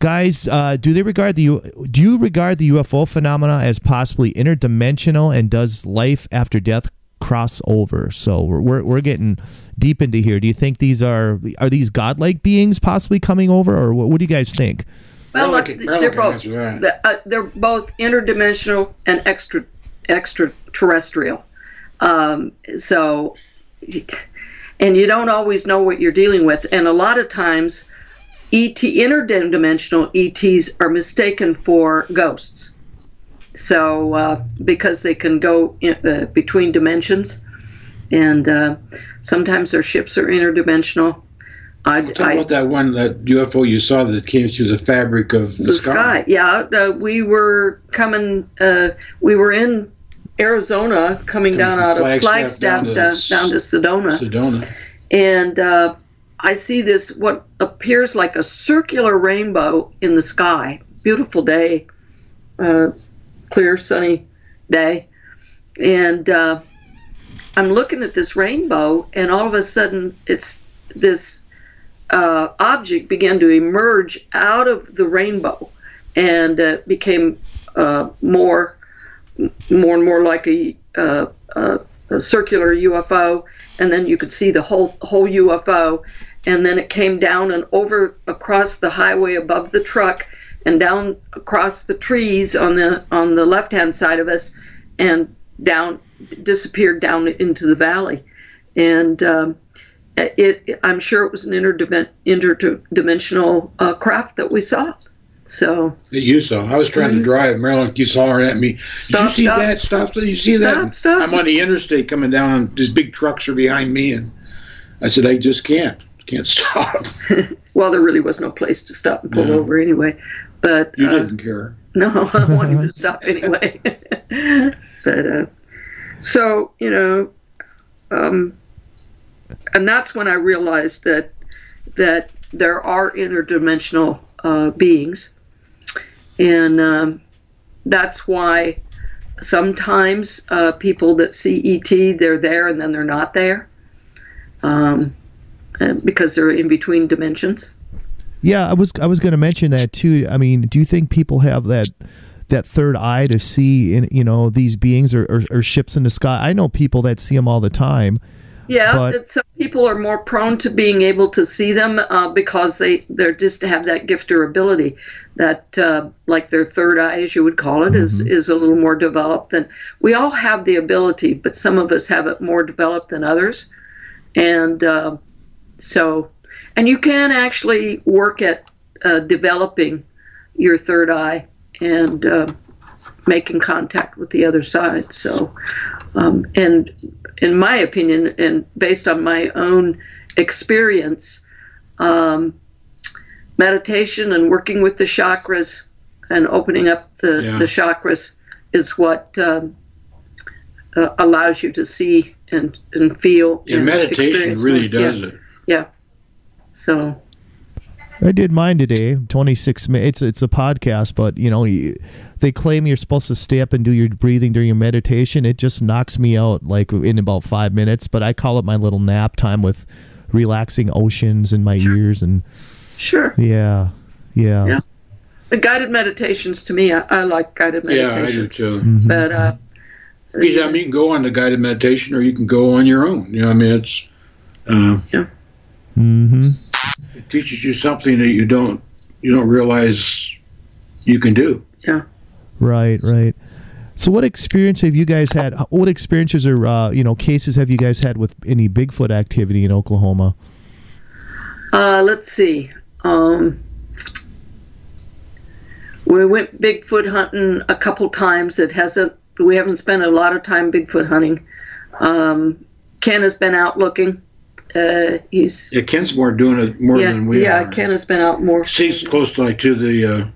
Guys, do you regard the UFO phenomena as possibly interdimensional, and does life after death cross over? So we're getting deep into here. Do you think these are these godlike beings possibly coming over, or what do you guys think? Well, look, they're both interdimensional and extraterrestrial. So, and you don't always know what you're dealing with, and a lot of times interdimensional ETs are mistaken for ghosts. So because they can go between dimensions, and sometimes their ships are interdimensional. Talk about that UFO you saw that came through the fabric of the sky. Yeah, we were coming. We were in Arizona, coming down out of Flagstaff down to Sedona. And I see this, what appears like a circular rainbow in the sky. Beautiful day, clear, sunny day. And I'm looking at this rainbow, and all of a sudden, it's this object began to emerge out of the rainbow, and became more and more like a circular UFO, and then you could see the whole UFO, and then it came down and over across the highway above the truck, and down across the trees on the left-hand side of us, and disappeared down into the valley. And I'm sure it was an interdimensional craft that we saw. So you saw. I was trying to drive. Marilyn keeps hollering at me. Did you see that? Stop! Did you see that? Stop! I'm on the interstate coming down, and these big trucks are behind me, and I said, I just can't stop. Well, there really was no place to stop and pull over anyway. But you didn't care. No, I wanted to stop anyway. But so and that's when I realized that there are interdimensional beings. And that's why sometimes people that see ET, they're there and then they're not there, because they're in between dimensions. Yeah, I was going to mention that too. I mean, do you think people have that third eye to see these beings or ships in the sky? I know people that see them all the time. Yeah, some people are more prone to being able to see them because they're just have that gift or ability that, like their third eye, as you would call it, is a little more developed than we all have the ability, but some of us have it more developed than others, and and you can actually work at developing your third eye and making contact with the other side. So, and in my opinion, and based on my own experience, meditation and working with the chakras and opening up the chakras is what allows you to see and feel. Yeah, and meditation really does it. Yeah. So I did mine today, 26 minutes. It's a podcast, but they claim you're supposed to stay up and do your breathing during your meditation. It just knocks me out like in about 5 minutes, but I call it my little nap time with relaxing oceans in my ears. And sure. Yeah. The guided meditations, to me, I like guided meditations. Yeah, I do too. Mm-hmm. But you can go on the guided meditation, or you can go on your own. It's it teaches you something that you don't realize you can do. Yeah. Right. So what experience have you guys had? What experiences or cases have you guys had with any Bigfoot activity in Oklahoma? Let's see. We went Bigfoot hunting a couple times. It hasn't haven't spent a lot of time Bigfoot hunting. Ken has been out looking. Ken's more doing it more than we are. Yeah, Ken has been out more. He's close to to the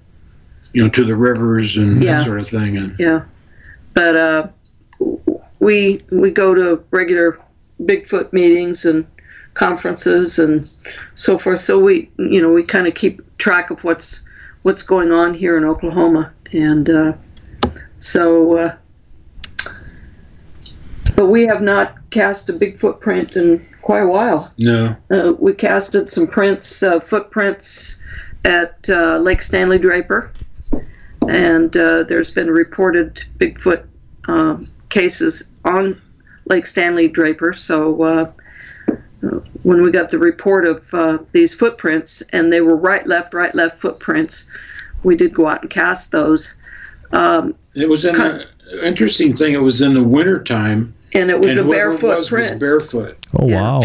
to the rivers and that sort of thing. And but we go to regular Bigfoot meetings and conferences and so forth. So we kind of keep track of what's going on here in Oklahoma, and but we have not cast a Bigfoot print in quite a while. No. We casted some footprints at Lake Stanley Draper, and there's been reported Bigfoot cases on Lake Stanley Draper. So when we got the report of these footprints, and they were right, left footprints, we did go out and cast those. It was interesting thing. It was in the winter time. And it was a barefoot print. Was barefoot. Oh, wow.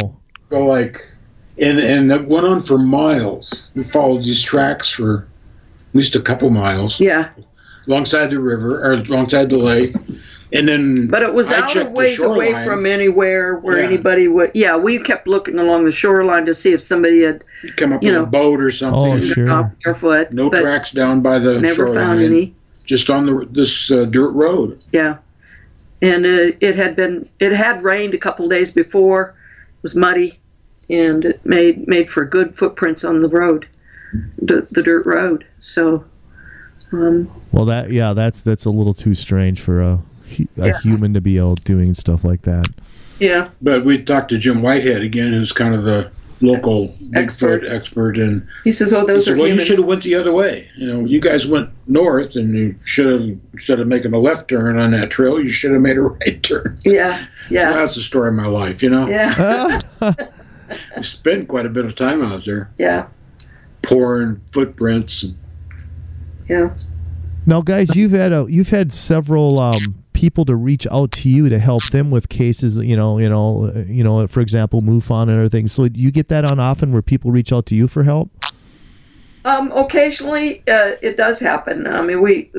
So and it went on for miles. We followed these tracks for at least a couple miles. Yeah. Alongside the river, or alongside the lake. And then but it was out of ways away from anywhere where anybody would. Yeah, we kept looking along the shoreline to see if somebody had come up with a boat or something. Oh, sure. Barefoot. No tracks down by the never shoreline. Found any. Just on this dirt road. Yeah. And it had rained a couple days before. It was muddy, and it made for good footprints on the road, the dirt road. So, well, that's a little too strange for a human to be out doing stuff like that. Yeah. But we talked to Jim Whitehead again, who's kind of the local Bigfoot expert, and he says, "Oh, those are well, human. You should have went the other way. You guys went north, and you should have, instead of making a left turn on that trail, you should have made a right turn." Yeah. Well, that's the story of my life, Yeah. I spent quite a bit of time out there. Yeah. Pouring footprints. Yeah. Now, guys, you've had several people to reach out to you to help them with cases, for example, MUFON and everything. So do you get that on often where people reach out to you for help? Occasionally, it does happen. I mean,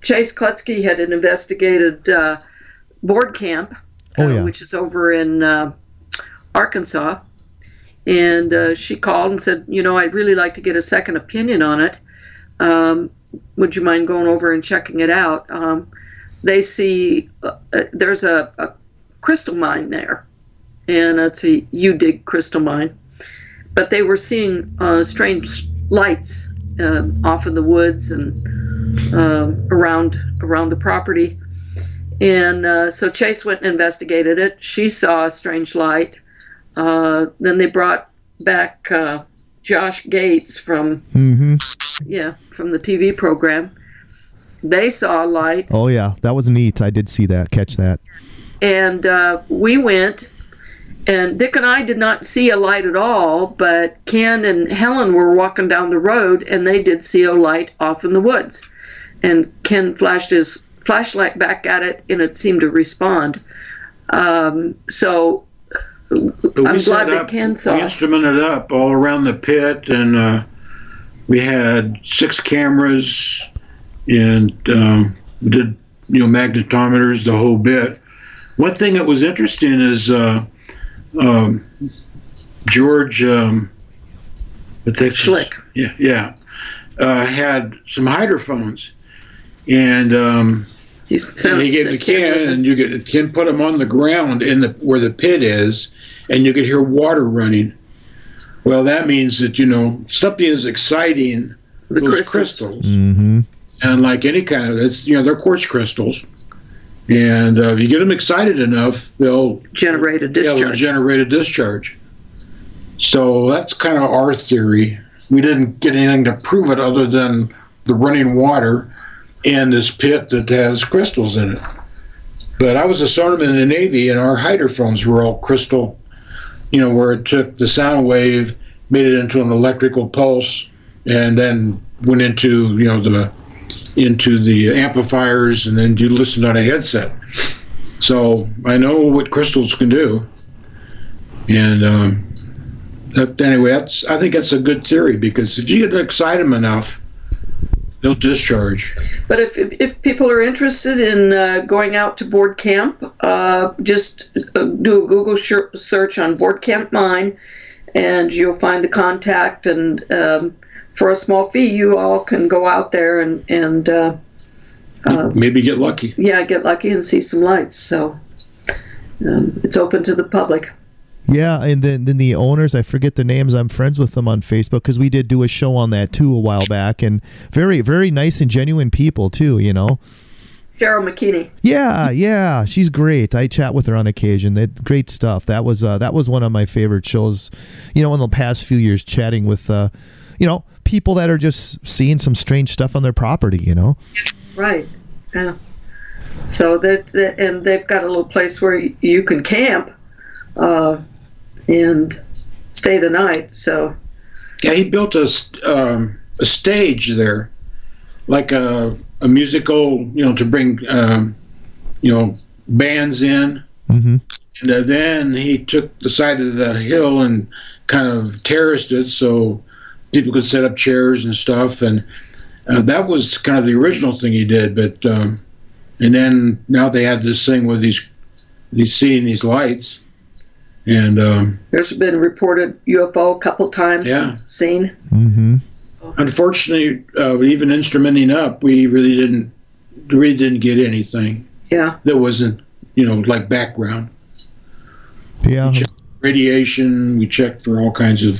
Chase Klutsky had an investigated board camp, which is over in Arkansas, and she called and said, I'd really like to get a second opinion on it. Would you mind going over and checking it out? They see there's a crystal mine there, and it's a U-dig crystal mine. But they were seeing strange lights off in the woods and around the property. And so Chase went and investigated it. She saw a strange light. Then they brought back Josh Gates from from the TV program. They saw a light. Oh yeah, that was neat. I did see that, catch that. And we went, and Dick and I did not see a light at all, but Ken and Helen were walking down the road, and they did see a light off in the woods. And Ken flashed his flashlight back at it, and it seemed to respond. So I'm glad that Ken saw. We instrumented up all around the pit, and we had 6 cameras, and we did magnetometers, the whole bit. One thing that was interesting is George Schlick. Had some hydrophones, and he gave me Ken, and Ken put them on the ground where the pit is, and you could hear water running. Well, that means that something is exciting those crystals. Mm-hmm. And like any kind of they're quartz crystals, and if you get them excited enough, they'll generate a discharge. They'll generate a discharge. So that's kind of our theory. We didn't get anything to prove it other than the running water and this pit that has crystals in it. But I was a sonarman in the Navy, and our hydrophones were all crystal, where it took the sound wave, made it into an electrical pulse, and then went into, into the amplifiers, and then you listened on a headset. So I know what crystals can do. And anyway, I think that's a good theory, because if you get excited them enough, They'll discharge. But if people are interested in going out to board camp, just do a Google search on Board Camp Mine, and you'll find the contact. And for a small fee, you all can go out there and maybe get lucky. Yeah, get lucky and see some lights. So it's open to the public. Yeah, and then the owners, I forget their names. I'm friends with them on Facebook because we did do a show on that too a while back, and very, very nice and genuine people too, you know. Cheryl McKinney. Yeah, she's great. I chat with her on occasion. Great stuff. That was one of my favorite shows, you know, in the past few years, chatting with, you know, people that are just seeing some strange stuff on their property, you know. Right. Yeah. So and they've got a little place where you can camp. And stay the night. So yeah, he built a stage there, like a musical, you know, to bring you know, bands in. Mm-hmm. And then he took the side of the hill and kind of terraced it so people could set up chairs and stuff. And that was kind of the original thing he did. But and then now they have this thing with these seeing these lights. And there's been reported UFO a couple times. Yeah. Seen. Mm-hmm. Unfortunately, even instrumenting up, we really didn't get anything. Yeah. That wasn't, you know, like background. Yeah. We checked radiation. We checked for all kinds of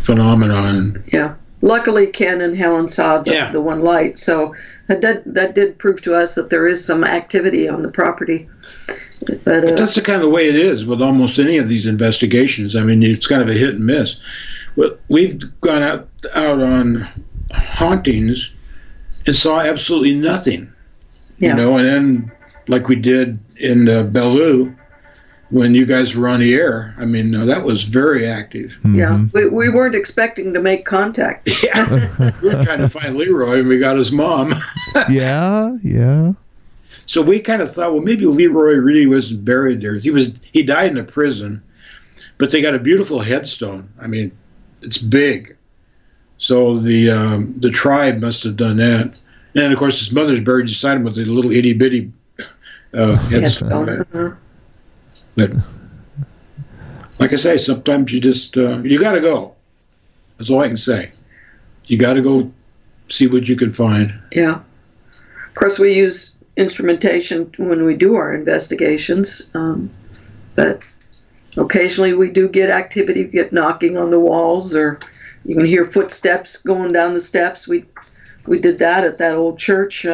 phenomenon. Yeah. Luckily, Ken and Helen saw the one light, so that did prove to us that there is some activity on the property. But that's the kind of way it is with almost any of these investigations. I mean, it's kind of a hit and miss. But we've gone out on hauntings and saw absolutely nothing. Yeah. You know, and then like we did in Bellew when you guys were on the air. I mean, that was very active. Mm-hmm. Yeah, we weren't expecting to make contact. Yeah, we were trying to find Leroy, and we got his mom. Yeah. So we kind of thought, well, maybe Leroy really wasn't buried there. He died in a prison, but they got a beautiful headstone. I mean, it's big. So the tribe must have done that. And of course, his mother's buried beside him with a little itty bitty headstone. Uh-huh. But like I say, sometimes you just you got to go. That's all I can say. You got to go see what you can find. Yeah. Of course, we use instrumentation when we do our investigations, but occasionally we do get activity, get knocking on the walls, or you can hear footsteps going down the steps. We did that at that old church.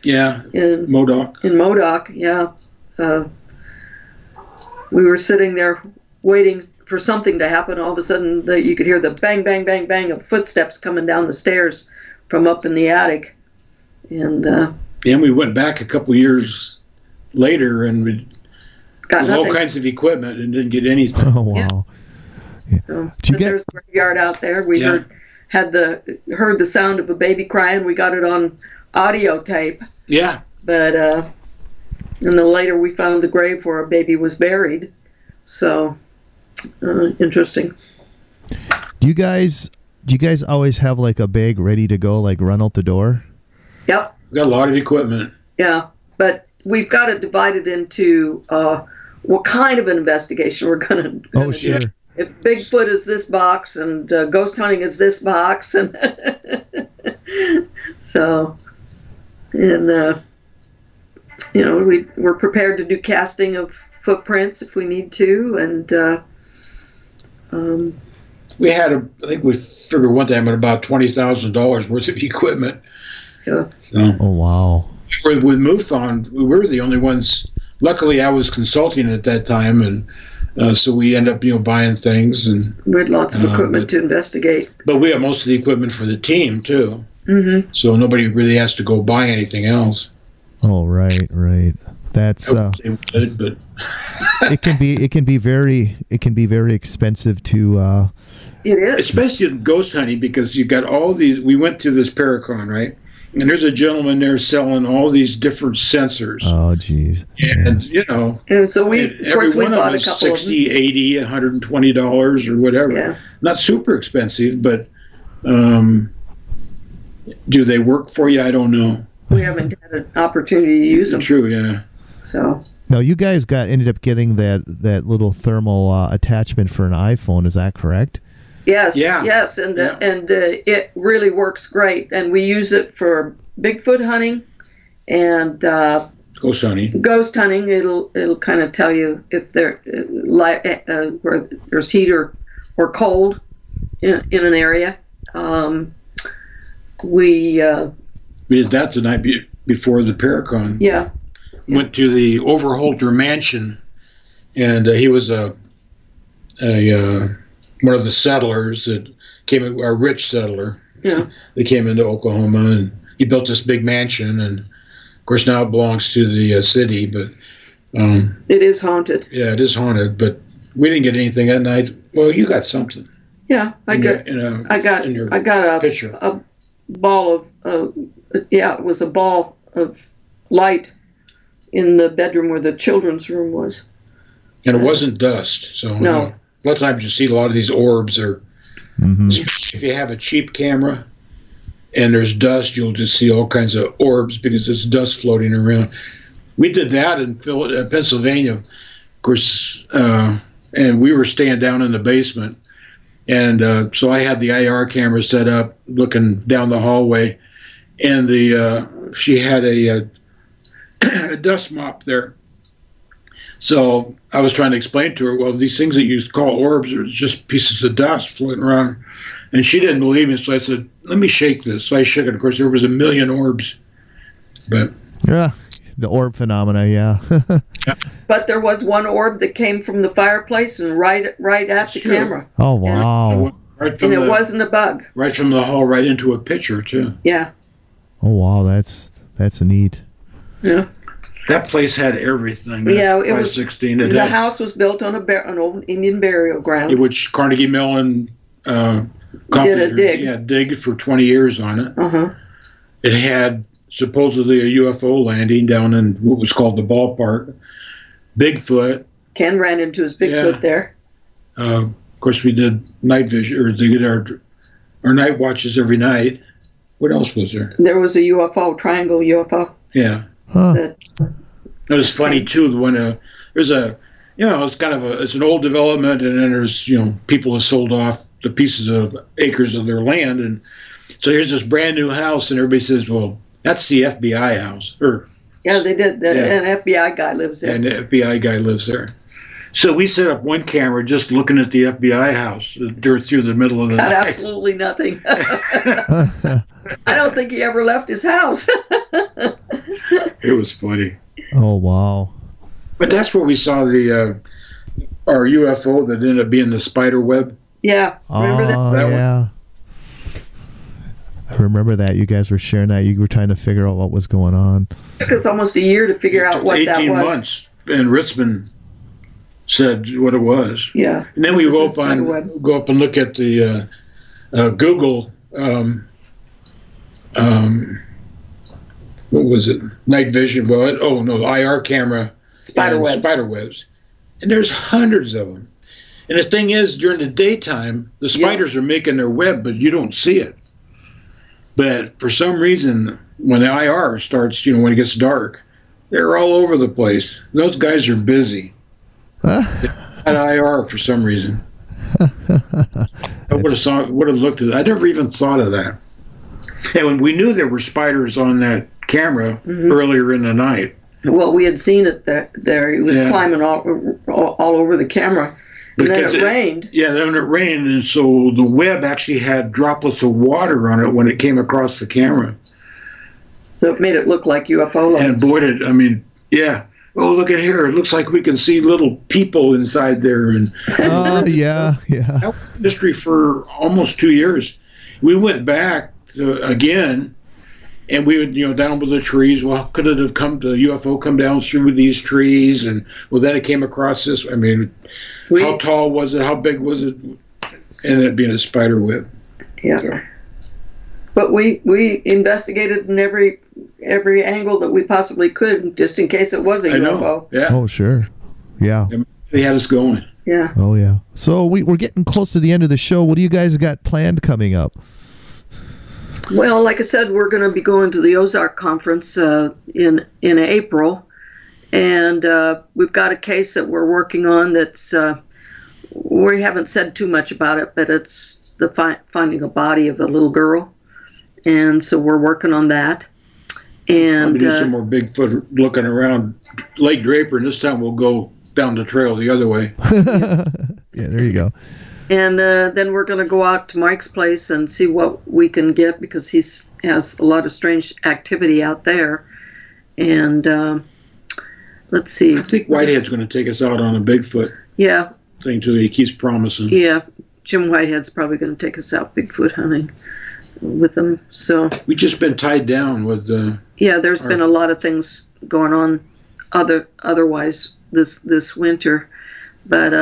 Yeah, in Modoc. In Modoc, yeah. We were sitting there waiting for something to happen. All of a sudden, you could hear the bang, bang, bang, bang of footsteps coming down the stairs from up in the attic, and we went back a couple years later and we got all kinds of equipment and didn't get anything. Oh wow! Yeah. So, there's a graveyard out there. We heard the sound of a baby crying. We got it on audio tape. Yeah. But and then later we found the grave where a baby was buried. So interesting. Do you guys always have like a bag ready to go, like run out the door? Yep. We've got a lot of equipment. Yeah, but we've got it divided into what kind of an investigation we're going to Oh, sure. do. If Bigfoot is this box and ghost hunting is this box, and so, and you know, we're prepared to do casting of footprints if we need to, and we had I think we figured one time at about $20,000 worth of equipment. yeah. So, Oh wow! with MUFON, we were the only ones. Luckily, I was consulting at that time, and so we end up, buying things, and we had lots of equipment to investigate. But we have most of the equipment for the team too, so nobody really has to go buy anything else. Oh right. That's good, but it can be very expensive to. It is, especially in ghost hunting, because you got all these. We went to this Paracon, right? And there's a gentleman there selling all these different sensors. Oh, geez. And, and so every one of them is $60, $80, $120 or whatever. Yeah. Not super expensive, but Do they work for you? I don't know. We haven't had an opportunity to use them. True, yeah. So. Now, you guys ended up getting that little thermal attachment for an iPhone. Is that correct? Yes, yes, and it really works great. And we use it for Bigfoot hunting and ghost hunting. Ghost hunting. It'll kind of tell you if where there's heat or cold in an area. We did that the night before the Paracon. Yeah. Went to the Overholter mansion, and he was one of the settlers that came, a rich settler. Yeah. They came into Oklahoma, and he built this big mansion, and of course now it belongs to the city, but it is haunted. Yeah, it is haunted, but we didn't get anything that night. Well, you got something. Yeah, I got a picture. A ball of it was a ball of light in the bedroom where the children's room was. And it wasn't dust, so no. A lot of times you see a lot of these orbs, or especially if you have a cheap camera and there's dust, you'll just see all kinds of orbs because it's dust floating around. We did that in Pennsylvania, of course, and we were staying down in the basement. And so I had the IR camera set up, looking down the hallway, and she had a dust mop there. So I was trying to explain to her, well, these things that you call orbs are just pieces of dust floating around. And she didn't believe me, so I said, let me shake this. So I shook it. Of course, there was 1 million orbs. But yeah, the orb phenomena, yeah. But there was one orb that came from the fireplace and right at the camera. Oh, wow. And it wasn't a bug. Right from the hall, right into a picture, too. Yeah. Oh, wow, that's neat. Yeah. That place had everything. Yeah, it was. 516. The house was built on an old Indian burial ground. Which Carnegie Mellon did a dig. Yeah, dig for 20 years on it. Uh-huh. It had supposedly a UFO landing down in what was called the ballpark. Bigfoot. Ken ran into his Bigfoot there. Of course, we did night vision, or they did our night watches every night. What else was there? There was a UFO, triangle UFO. Yeah. Huh. It was funny too when there's it's an old development, and then there's people have sold off the pieces of acres of their land, and so here's this brand new house, and everybody says, well, that's the FBI house. Yeah, they did. An FBI guy lives there. And the FBI guy lives there. So we set up one camera just looking at the FBI house through the middle of the night. Absolutely nothing. I don't think he ever left his house. It was funny. Oh, wow. But that's where we saw our UFO that ended up being the spider web. Yeah, remember that? Yeah. I remember that. You guys were sharing that. You were trying to figure out what was going on. It took us almost a year to figure out what that was. 18 months. And Ritzman said what it was. Yeah. And then we go up and look at the Google, what was it? Night vision. Well, the IR camera. Spider webs. And there's hundreds of them. And the thing is, during the daytime, the spiders are making their web, but you don't see it. But for some reason, when the IR starts, when it gets dark, they're all over the place. Those guys are busy. At IR for some reason. I would have looked at it. I never even thought of that. And when we knew there were spiders on that camera earlier in the night. Well, we had seen it there. He was climbing all over the camera. And then it rained. Yeah, then it rained, and so the web actually had droplets of water on it when it came across the camera. So it made it look like UFO lights. And boy, yeah. Oh, look at here. It looks like we can see little people inside there. And yeah. That was history for almost 2 years. We went back again, and we would, down with the trees. Well, could it have come to the UFO come down through these trees? And well, then it came across this. How tall was it? How big was it? And it being a spider web. Yeah. So. But we investigated in every angle that we possibly could, just in case it was a UFO. Yeah. Oh, sure. Yeah. They had us going. Yeah. Oh, yeah. So we're getting close to the end of the show. What do you guys got planned coming up? Well, like I said, we're going to be going to the Ozark Conference in April, and we've got a case that we're working on that's we haven't said too much about it, but it's the finding a body of a little girl, and so we're working on that. And do some more Bigfoot looking around Lake Draper, and this time we'll go down the trail the other way. Yeah, there you go. And then we're going to go out to Mike's place and see what we can get, because he has a lot of strange activity out there. And let's see. I think Whitehead's going to take us out on a Bigfoot thing too. He keeps promising. Yeah, Jim Whitehead's probably going to take us out Bigfoot hunting with him. So we've just been tied down with there's been a lot of things going on otherwise this winter, but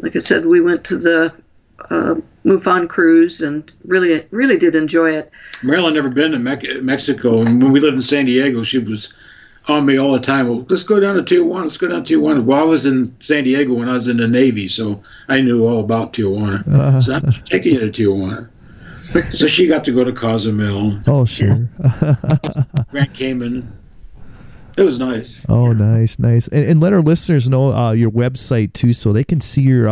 like I said, we went to the MUFON cruise and really did enjoy it. Marilyn never been to Mexico, and when we lived in San Diego, she was on me all the time. Well, let's go down to Tijuana. Let's go down to Tijuana. Well, I was in San Diego when I was in the Navy, so I knew all about Tijuana. So I'm taking you to Tijuana. So she got to go to Cozumel. Oh, sure. Grand Cayman. It was nice. Oh, nice. And let our listeners know your website too, so they can see your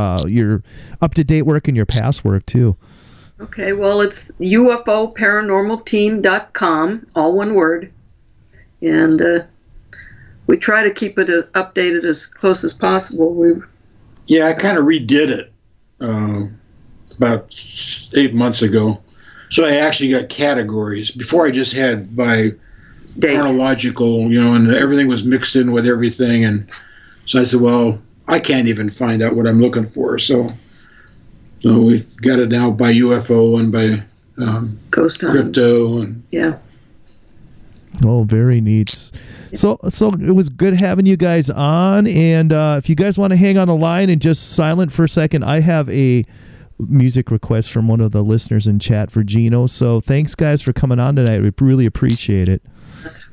up-to-date work and your past work too. Okay, well, it's UFOparanormalteam.com, all one word, and we try to keep it updated as close as possible. I kind of redid it about 8 months ago. So I actually got categories. Before I just had by chronological, and everything was mixed in with everything. And so I said, well, I can't even find out what I'm looking for. So we got it now by UFO and by Ghost crypto. And Oh, very neat. So it was good having you guys on. And if you guys want to hang on the line and just silent for a second, I have a music request from one of the listeners in chat for Gino. So thanks, guys, for coming on tonight. We really appreciate it.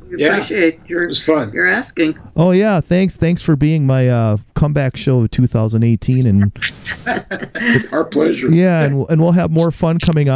We appreciate it was fun. You're asking. Oh yeah, thanks for being my comeback show of 2018, and our pleasure. Yeah, and we'll have more fun coming up.